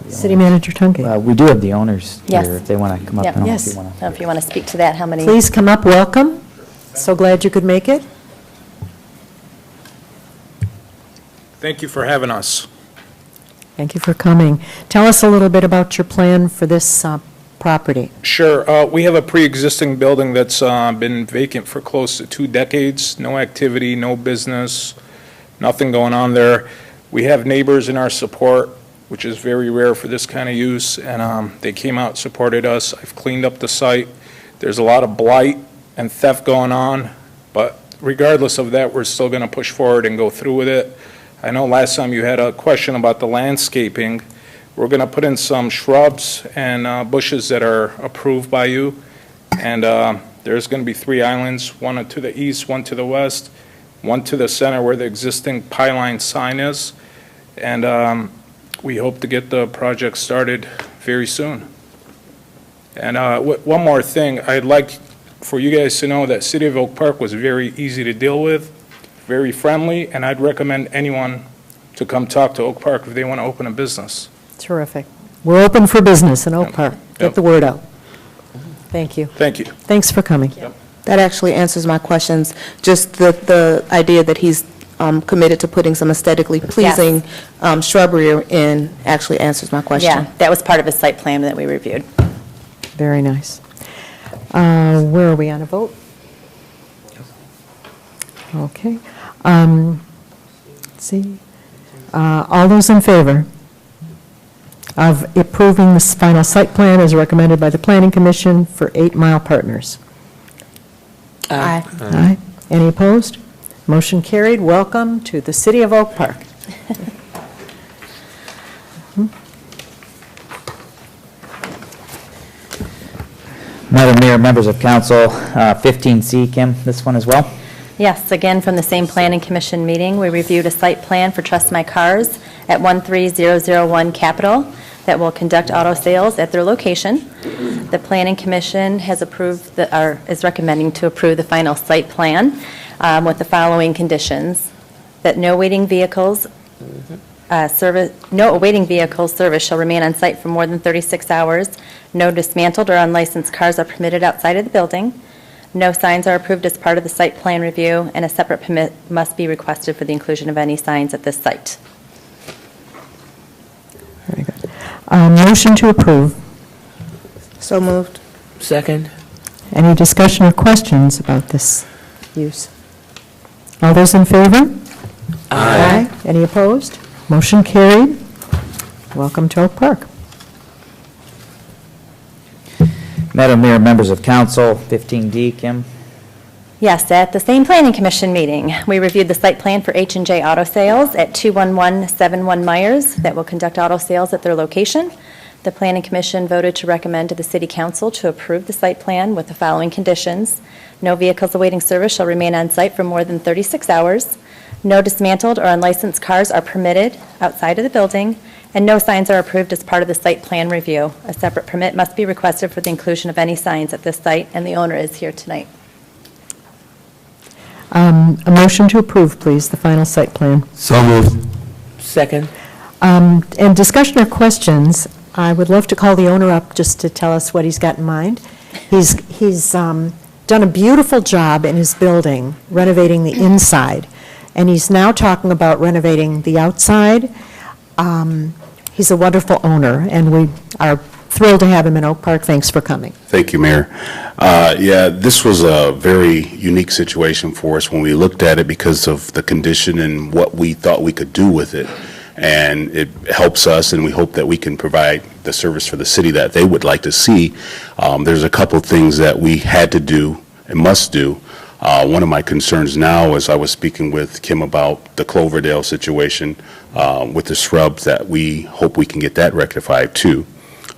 City Manager Tungate. We do have the owners Yes. here, if they want to come up. Yep. I don't know Yes. if If you want to speak to that, how many? Please come up, welcome. So glad you could make it. Thank you for having us. Thank you for coming. Tell us a little bit about your plan for this property. Sure. We have a pre-existing building that's been vacant for close to 2 decades. No activity, no business, nothing going on there. We have neighbors in our support, which is very rare for this kind of use, and they came out, supported us. I've cleaned up the site. There's a lot of blight and theft going on, but regardless of that, we're still going to push forward and go through with it. I know last time you had a question about the landscaping. We're going to put in some shrubs and bushes that are approved by you, and there's going to be 3 islands, one to the east, one to the west, one to the center where the existing pylon sign is, and we hope to get the project started very soon. And one more thing, I'd like for you guys to know that City of Oak Park was very easy to deal with, very friendly, and I'd recommend anyone to come talk to Oak Park if they want to open a business. Terrific. We're open for business in Oak Park. Get the word out. Thank you. Thank you. Thanks for coming. That actually answers my questions. Just the idea that he's committed to putting some aesthetically pleasing shrubbery in actually answers my question. Yeah, that was part of a site plan that we reviewed. Very nice. Where are we on a vote? Okay. Let's see. All those in favor of approving this final site plan as recommended by the Planning Commission for 8 Mile Partners? Aye. Aye. Any opposed? Motion carried. Welcome to the City of Oak Park. Madam Mayor, members of council, 15C, Kim, this one as well? Yes, again, from the same Planning Commission meeting, we reviewed a site plan for Trust My Cars at 13001 Capitol that will conduct auto sales at their location. The Planning Commission has approved, or is recommending to approve the final site plan with the following conditions: that no awaiting vehicles service shall remain on site for more than 36 hours. No dismantled or unlicensed cars are permitted outside of the building. No signs are approved as part of the site plan review, and a separate permit must be requested for the inclusion of any signs at this site. Very good. Motion to approve. So moved. Second. Any discussion or questions about this use? All those in favor? Aye. Any opposed? Motion carried. Welcome to Oak Park. Madam Mayor, members of council, 15D, Kim? Yes, at the same Planning Commission meeting, we reviewed the site plan for H&J Auto Sales at 21171 Myers that will conduct auto sales at their location. The Planning Commission voted to recommend to the City Council to approve the site plan with the following conditions: no vehicles awaiting service shall remain on site for more than 36 hours. No dismantled or unlicensed cars are permitted outside of the building, and no signs are approved as part of the site plan review. A separate permit must be requested for the inclusion of any signs at this site, and the owner is here tonight. A motion to approve, please, the final site plan. So moved. Second. And discussion or questions, I would love to call the owner up just to tell us what he's got in mind. He's done a beautiful job in his building, renovating the inside, and he's now talking about renovating the outside. He's a wonderful owner, and we are thrilled to have him in Oak Park. Thanks for coming. Thank you, Mayor. Yeah, this was a very unique situation for us when we looked at it because of the condition and what we thought we could do with it. And it helps us, and we hope that we can provide the service for the city that they would like to see. There's a couple things that we had to do and must do. One of my concerns now, as I was speaking with Kim about the Cloverdale situation with the shrubs, that we hope we can get that rectified too.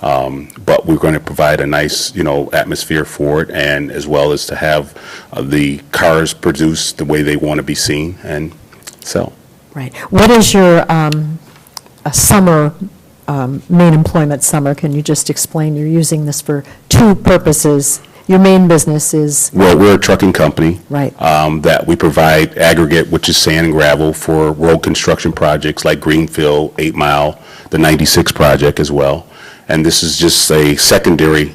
But we're going to provide a nice, atmosphere for it, and as well as to have the cars produced the way they want to be seen and sell. Right. What is your summer, main employment summer? Can you just explain? You're using this for two purposes. Your main business is? Well, we're a trucking company. Right. That we provide aggregate, which is sand and gravel, for road construction projects like Greenfield, 8 Mile, the 96 project as well. And this is just a secondary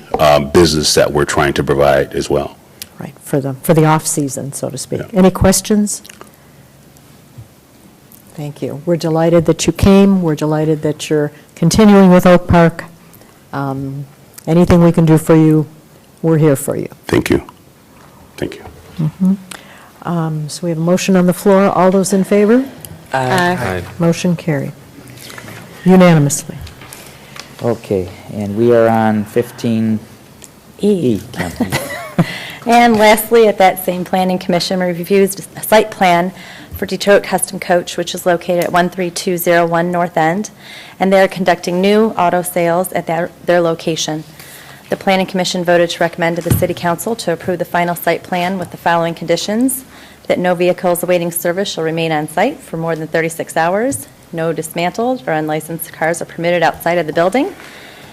business that we're trying to provide as well. Right, for the off-season, so to speak. Yeah. Any questions? Thank you. We're delighted that you came. We're delighted that you're continuing with Oak Park. Anything we can do for you, we're here for you. Thank you. Thank you. So we have a motion on the floor. All those in favor? Aye. Motion carried. Unanimously. Okay, and we are on 15E, Kim. And lastly, at that same Planning Commission, we reviewed a site plan for Detroit Custom Coach, which is located at 13201 North End, and they're conducting new auto sales at their location. The Planning Commission voted to recommend to the City Council to approve the final site plan with the following conditions: that no vehicles awaiting service shall remain on site for more than 36 hours, no dismantled or unlicensed cars are permitted outside of the building,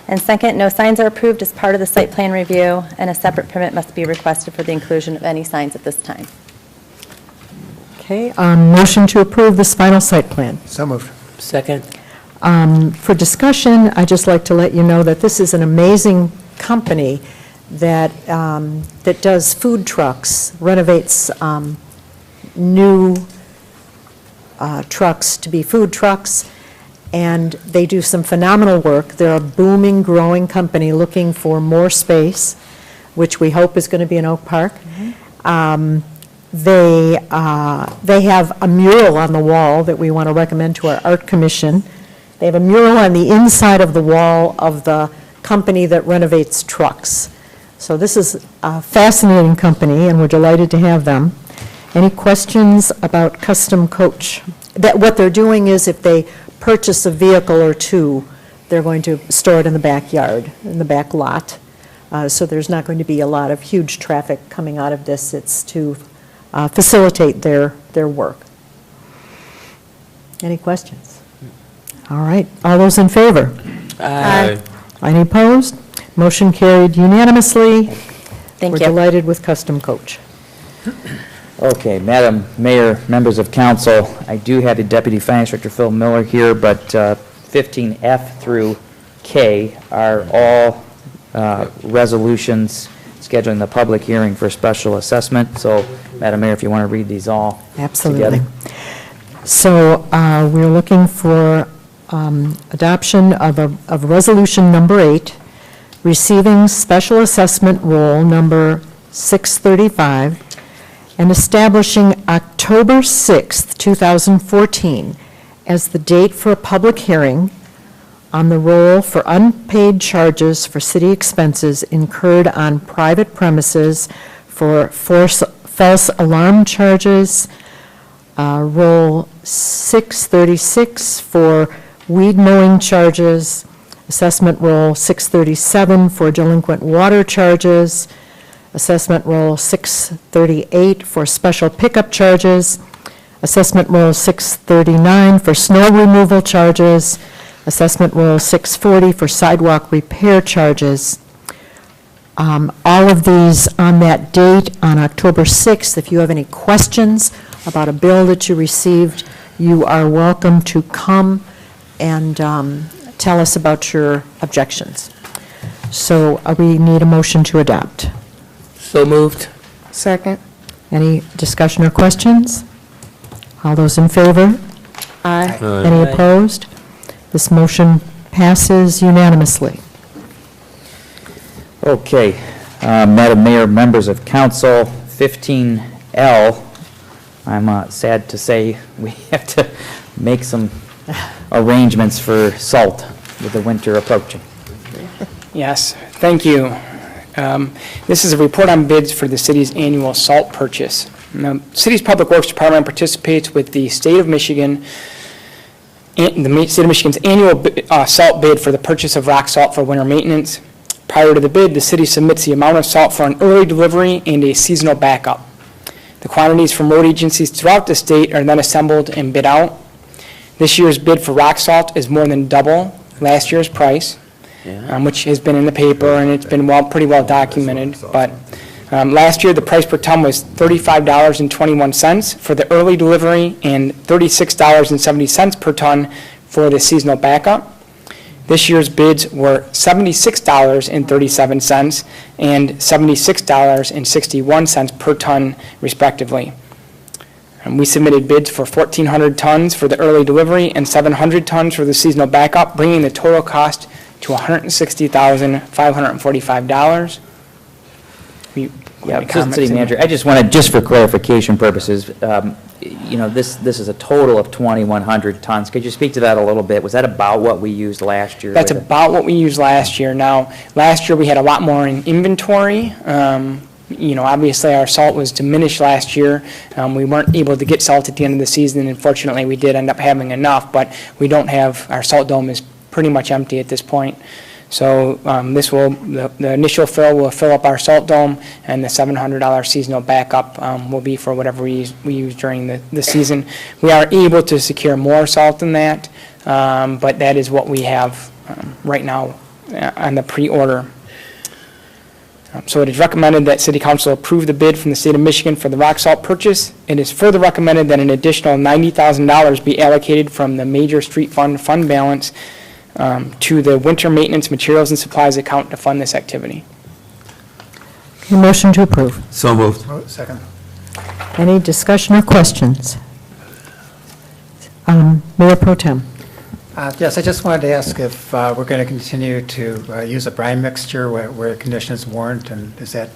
and second, no signs are approved as part of the site plan review, and a separate permit must be requested for the inclusion of any signs at this time. Okay, motion to approve this final site plan. So moved. Second. For discussion, I'd just like to let you know that this is an amazing company that does food trucks, renovates new trucks to be food trucks, and they do some phenomenal work. They're a booming, growing company looking for more space, which we hope is going to be in Oak Park. They have a mural on the wall that we want to recommend to our art commission. They have a mural on the inside of the wall of the company that renovates trucks. So this is a fascinating company, and we're delighted to have them. Any questions about Custom Coach? What they're doing is if they purchase a vehicle or two, they're going to store it in the backyard, in the back lot. So there's not going to be a lot of huge traffic coming out of this. It's to facilitate their work. Any questions? All right. All those in favor? Aye. Any opposed? Motion carried unanimously. Thank We're you. delighted with Custom Coach. Okay, Madam Mayor, members of council, I do have the Deputy Finance Director Phil Miller here, but 15F through K are all resolutions scheduling the public hearing for special assessment. So, Madam Mayor, if you want to read these all Absolutely. together. So we're looking for adoption of Resolution Number 8, receiving special assessment roll number 635, and establishing October 6th, 2014, as the date for a public hearing on the roll for unpaid charges for city expenses incurred on private premises for false alarm charges, roll 636 for weed mowing charges, assessment roll 637 for delinquent water charges, assessment roll 638 for special pickup charges, assessment roll 639 for snow removal charges, assessment roll 640 for sidewalk repair charges. All of these on that date, on October 6th. If you have any questions about a bill that you received, you are welcome to come and tell us about your objections. So we need a motion to adopt. So moved. Second. Any discussion or questions? All those in favor? Aye. Any opposed? This motion passes unanimously. Okay, Madam Mayor, members of council, 15L, I'm sad to say we have to make some arrangements for salt with the winter approaching. Yes, thank you. This is a report on bids for the city's annual salt purchase. Now, the city's Public Works Department participates with the state of Michigan, the state of Michigan's annual salt bid for the purchase of rock salt for winter maintenance. Prior to the bid, the city submits the amount of salt for an early delivery and a seasonal backup. The quantities from road agencies throughout the state are then assembled and bid out. This year's bid for rock salt is more than double last year's price, which has been in the paper and it's been pretty well documented. But last year, the price per ton was $35.21 for the early delivery and $36.70 per ton for the seasonal backup. This year's bids were $76.37 and $76.61 per ton, respectively. And we submitted bids for 1,400 tons for the early delivery and 700 tons for the seasonal backup, bringing the total cost to $160,545. Yeah, Assistant City Manager, I just wanted, just for clarification purposes, this is a total of 2,100 tons. Could you speak to that a little bit? Was that about what we used last year? That's about what we used last year. Now, last year we had a lot more in inventory. Obviously our salt was diminished last year. We weren't able to get salt at the end of the season. Unfortunately, we did end up having enough, but we don't have, our salt dome is pretty much empty at this point. So the initial fill will fill up our salt dome, and the $700 seasonal backup will be for whatever we use during the season. We are able to secure more salt than that, but that is what we have right now on the pre-order. So it is recommended that City Council approve the bid from the State of Michigan for the rock salt purchase. It is further recommended that an additional $90,000 be allocated from the Major Street Fund balance to the winter maintenance materials and supplies account to fund this activity. Motion to approve. So moved. Second. Any discussion or questions? Mayor Pro Tem. Yes, I just wanted to ask if we're going to continue to use a brine mixture where conditions warrant, and is that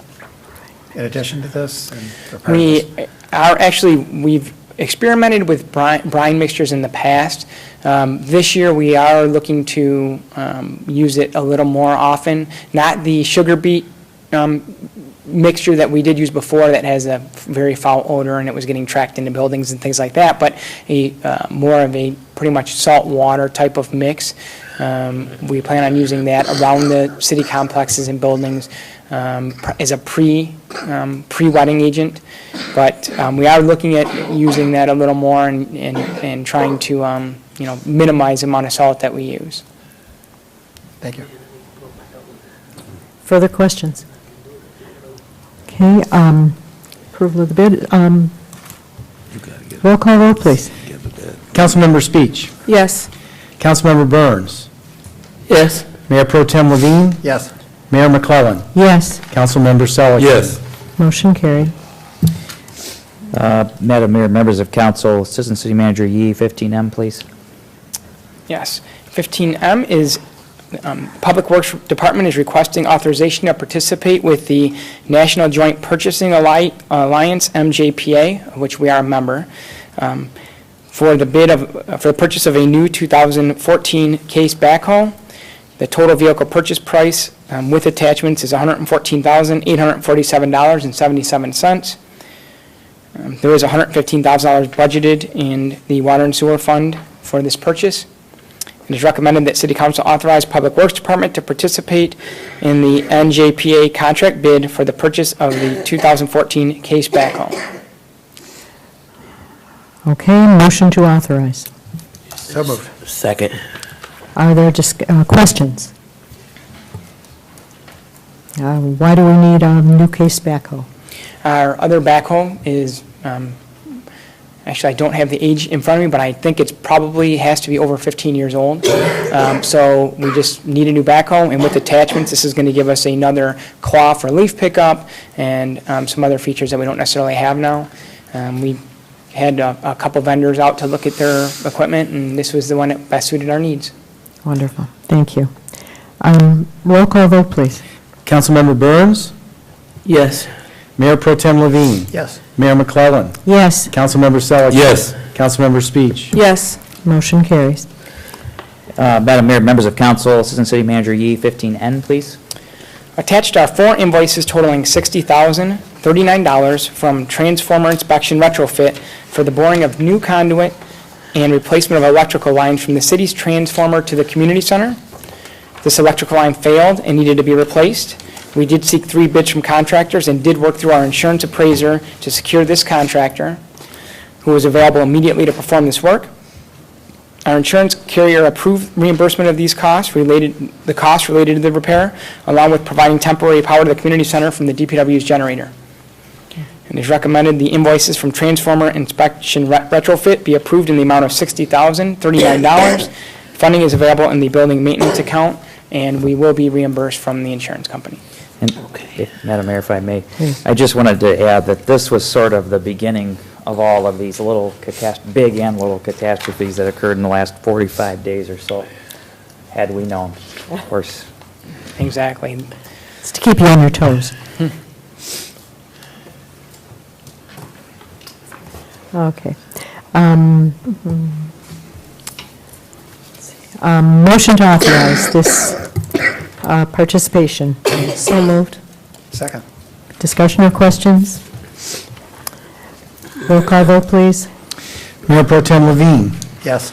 in addition to this? and for part of We this? are, actually, we've experimented with brine mixtures in the past. This year, we are looking to use it a little more often, not the sugar beet mixture that we did use before that has a very foul odor and it was getting tracked into buildings and things like that, but a more of a pretty much salt water type of mix. We plan on using that around the city complexes and buildings as a pre-wetting agent, but we are looking at using that a little more and trying to minimize the amount of salt that we use. Thank you. Further questions? Okay, approval of the bid. Roll call vote, please. Councilmember Speech. Yes. Councilmember Burns. Yes. Mayor Pro Tem Levine. Yes. Mayor McClellan. Yes, Councilmember Seligson. Yes. motion carried. Madam Mayor, members of council, Assistant City Manager Yee, 15M, please. Yes. 15M is, Public Works Department is requesting authorization to participate with the National Joint Purchasing Alliance, MJPA, of which we are a member, for the purchase of a new 2014 Case backhoe. The total vehicle purchase price with attachments is $114,847.77. There is $115,000 budgeted in the Water and Sewer Fund for this purchase. It is recommended that City Council authorize Public Works Department to participate in the NJPA contract bid for the purchase of the 2014 Case backhoe. Okay, motion to authorize. So moved. Second. Are there just questions? Why do we need a new Case backhoe? Our other backhoe is, actually, I don't have the age in front of me, but I think it's probably has to be over 15 years old. So we just need a new backhoe, and with attachments, this is going to give us another claw for leaf pickup and some other features that we don't necessarily have now. We had a couple vendors out to look at their equipment, and this was the one that best suited our needs. Wonderful, thank you. Roll call vote, please. Councilmember Burns. Yes. Mayor Pro Tem Levine. Yes. Mayor McClellan. Yes, Councilmember Seligson. Yes. Councilmember Speech. Yes. motion carries. Madam Mayor, members of council, Assistant City Manager Yee, 15N, please. Attached are 4 invoices totaling $60,039 from Transformer Inspection Retrofit for the boring of new conduit and replacement of electrical lines from the city's transformer to the community center. This electrical line failed and needed to be replaced. We did seek 3 bids from contractors and did work through our insurance appraiser to secure this contractor, who was available immediately to perform this work. Our insurance carrier approved reimbursement of these costs related to the repair, along with providing temporary power to the community center from the DPW's generator. It is recommended the invoices from Transformer Inspection Retrofit be approved in the amount of $60,039. Funding is available in the building maintenance account, and we will be reimbursed from the insurance company. And Madam Mayor, if I may, I just wanted to add that this was sort of the beginning of all of these little big and little catastrophes that occurred in the last 45 days or so, had we known, of course. Exactly. It's to keep you on your toes. Okay. Motion to authorize this participation. So moved. Second. Discussion or questions? Roll call vote, please. Mayor Pro Tem Levine. Yes.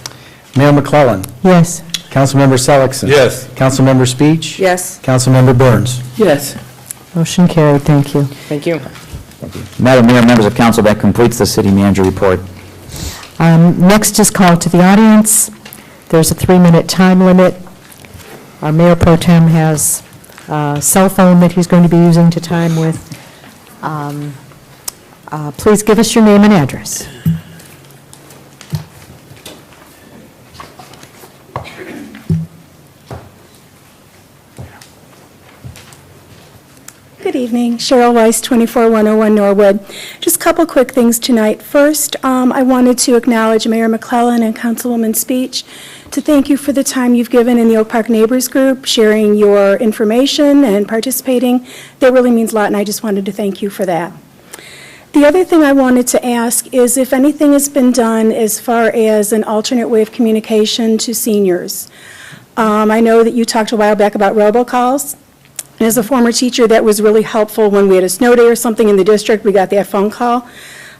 Mayor McClellan. Yes, Councilmember Seligson. Yes. Councilmember Speech. Yes. Councilmember Burns. Yes. motion carried, thank you. Thank you. Madam Mayor, members of council, that completes the city manager report. Next is call to the audience. There's a 3-minute time limit. Our Mayor Pro Tem has a cell phone that he's going to be using to time with. Please give us your name and address. Good evening. Cheryl Weiss, 24101 Norwood. Just a couple quick things tonight. First, I wanted to acknowledge Mayor McClellan and Councilwoman Speech to thank you for the time you've given in the Oak Park Neighbors Group, sharing your information and participating. That really means a lot, and I just wanted to thank you for that. The other thing I wanted to ask is if anything has been done as far as an alternate way of communication to seniors. I know that you talked a while back about robocalls. And as a former teacher, that was really helpful when we had a snow day or something in the district, we got that phone call.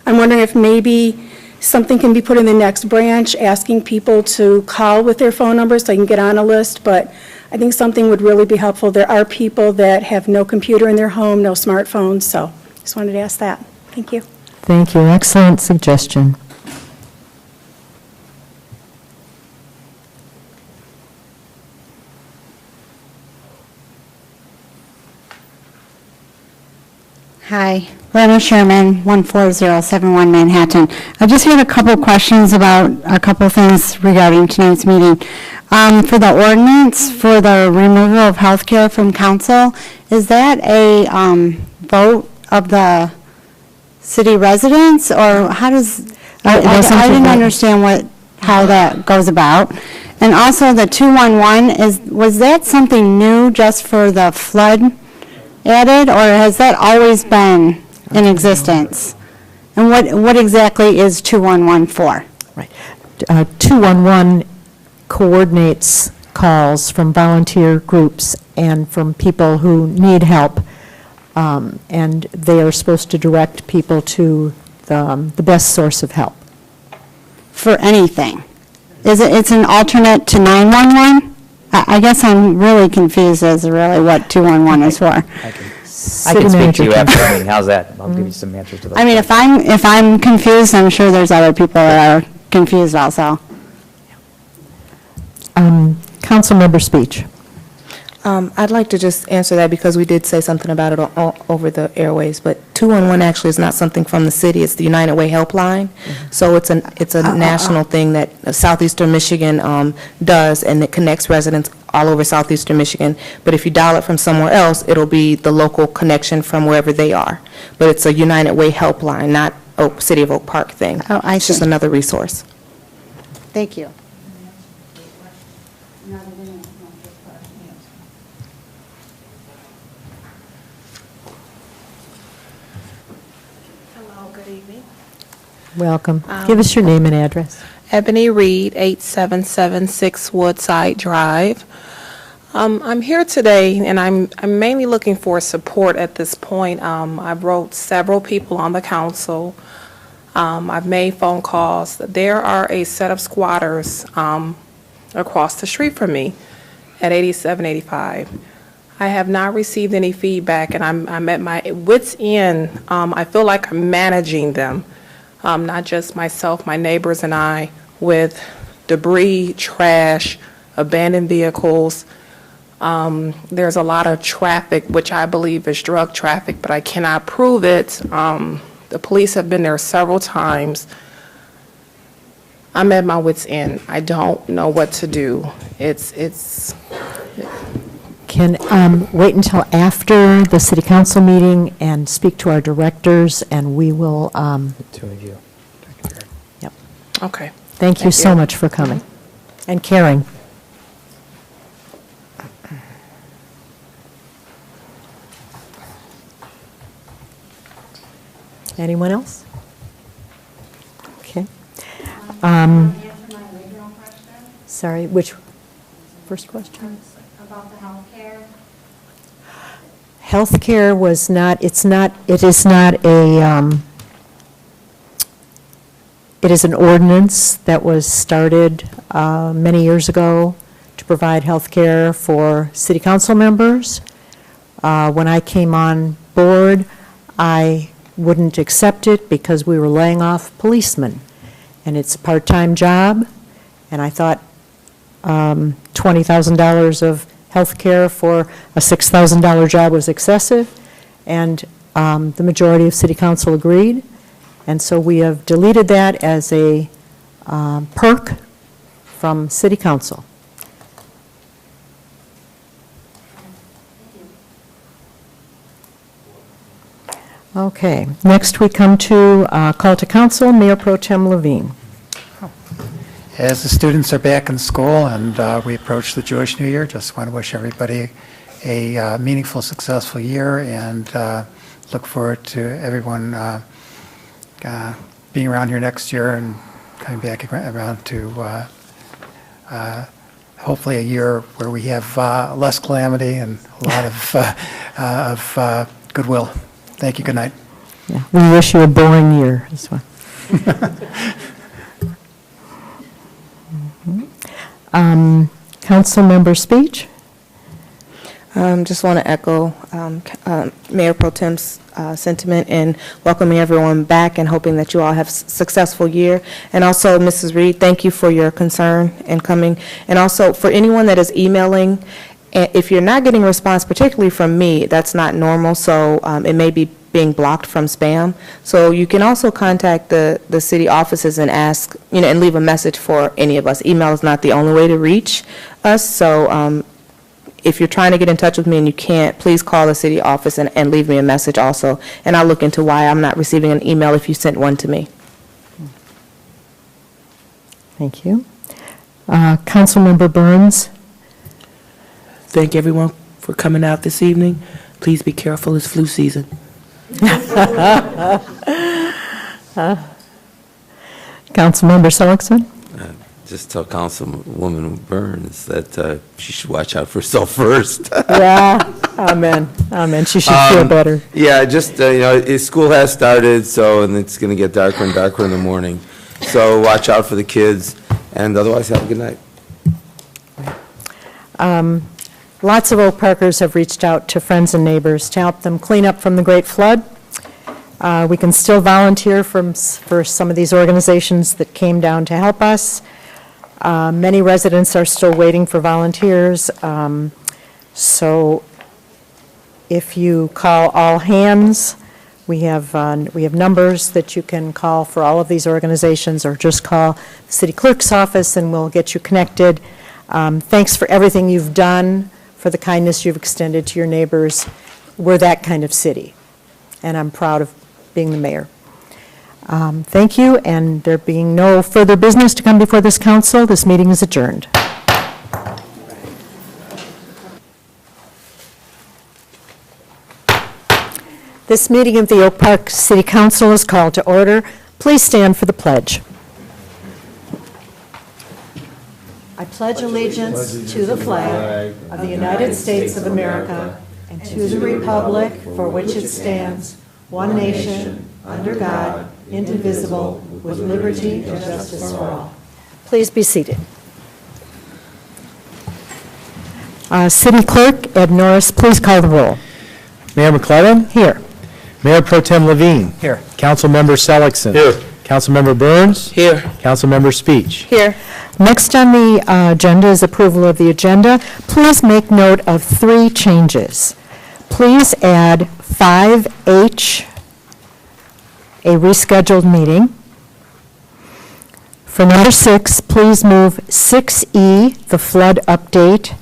I'm wondering if maybe something can be put in the next branch, asking people to call with their phone numbers so they can get on a list, but I think something would really be helpful. There are people that have no computer in their home, no smartphones, so just wanted to ask that. Thank you. Thank you. Excellent suggestion. Hi, Lana Sherman, 14071 Manhattan. I just had a couple of questions about a couple of things regarding tonight's meeting. For the ordinance for the removal of health care from council, is that a vote of the city residents, or how does, I didn't understand how that goes about. And also the 211, was that something new just for the flood added, or has that always been in existence? And what exactly is 211 for? Right. 211 coordinates calls from volunteer groups and from people who need help, and they are supposed to direct people to the best source of help. For anything? It's an alternate to 911? I guess I'm really confused as to really what 211 is for. I can speak to you after the meeting. How's that? I'll give you some answers to those. I mean, if I'm confused, I'm sure there's other people that are confused also. Councilmember Speech. I'd like to just answer that because we did say something about it over the airways, but 211 actually is not something from the city. It's the United Way helpline. So it's a national thing that Southeastern Michigan does, and it connects residents all over Southeastern Michigan. But if you dial it from somewhere else, it'll be the local connection from wherever they are. But it's a United Way helpline, not City of Oak Park thing. Oh, I see. It's just another resource. Thank you. Welcome. Give us your name and address. Ebony Reed, 8776 Woodside Drive. I'm here today, and I'm mainly looking for support at this point. I've wrote several people on the council. I've made phone calls. There are a set of squatters across the street from me at 8785. I have not received any feedback, and I'm at my wit's end. I feel like I'm managing them. Not just myself, my neighbors and I, with debris, trash, abandoned vehicles. There's a lot of traffic, which I believe is drug traffic, but I cannot prove it. The police have been there several times. I'm at my wit's end. I don't know what to do. Can wait until after the city council meeting and speak to our directors, and we will. The two of you. Yep. Okay. Thank you so much for coming and caring. Anyone else? Okay. Sorry, which first question? About the health care. Healthcare was not, it is not it is an ordinance that was started many years ago to provide healthcare for city council members. When I came on board, I wouldn't accept it because we were laying off policemen. And it's a part-time job, and I thought $20,000 of health care for a $6,000 job was excessive, and the majority of city council agreed, and so we have deleted that as a perk from city council. Okay, next we come to call to council, Mayor Pro Tem Levine. As the students are back in school and we approach the Jewish New Year, just want to wish everybody a meaningful, successful year, and look forward to everyone being around here next year and coming back around to hopefully a year where we have less calamity and a lot of goodwill. Thank you. Good night. Yeah, we wish you a boring year as well. Council member speech? Just want to echo Mayor Pro Tem's sentiment in welcoming everyone back and hoping that you all have a successful year. And also, Mrs. Reed, thank you for your concern and coming. And also, for anyone that is emailing, if you're not getting a response, particularly from me, that's not normal, so it may be being blocked from spam. So you can also contact the city offices and ask, and leave a message for any of us. Email is not the only way to reach us, so if you're trying to get in touch with me and you can't, please call the city office and leave me a message also, and I'll look into why I'm not receiving an email if you sent one to me. Thank you. Councilmember Burns? Thank everyone for coming out this evening. Please be careful, it's flu season. Councilmember Seligson? Just tell Councilwoman Burns that she should watch out for herself first. Yeah, amen, amen. She should feel better. Yeah, just, school has started, and it's going to get darker and darker in the morning. So watch out for the kids, and otherwise, have a good night. Lots of Oak Parkers have reached out to friends and neighbors to help them clean up from the Great Flood. We can still volunteer for some of these organizations that came down to help us. Many residents are still waiting for volunteers. So if you call All Hands, we have numbers that you can call for all of these organizations, or just call the city clerk's office and we'll get you connected. Thanks for everything you've done, for the kindness you've extended to your neighbors. We're that kind of city, and I'm proud of being the mayor. Thank you, and there being no further business to come before this council, this meeting is adjourned. This meeting of the Oak Park City Council is called to order. Please stand for the pledge. I pledge allegiance to the flag of the United States of America and to the republic for which it stands, one nation, under God, indivisible, with liberty and justice for all. Please be seated. City Clerk Ed Norris, please call the roll. Mayor McClellan? Here. Mayor Pro Tem Levine? Here. Councilmember Seligson? Here. Councilmember Burns? Here. Councilmember Speech? Here. Next on the agenda is approval of the agenda. Please make note of 3 changes. Please add 5H, a rescheduled meeting. For number 6, please move 6E, the flood update,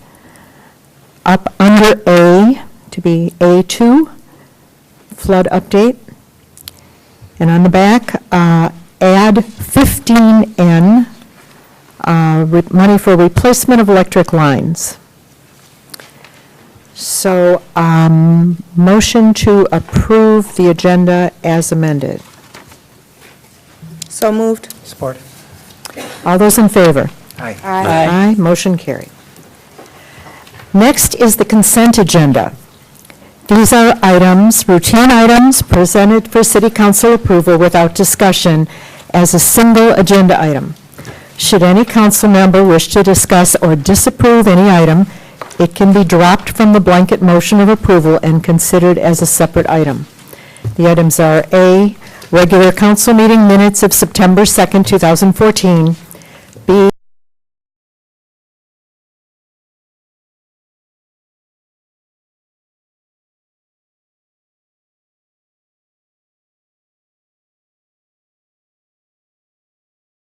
up under A to be A2, flood update. And on the back, add 15N, money for replacement of electric lines. So, motion to approve the agenda as amended. So moved. Support. All those in favor? Aye. Aye. Motion carried. Next is the consent agenda. These are items, routine items, presented for city council approval without discussion as a single agenda item. Should any council member wish to discuss or disapprove any item, it can be dropped from the blanket motion of approval and considered as a separate item. The items are A, regular council meeting minutes of September 2nd, 2014,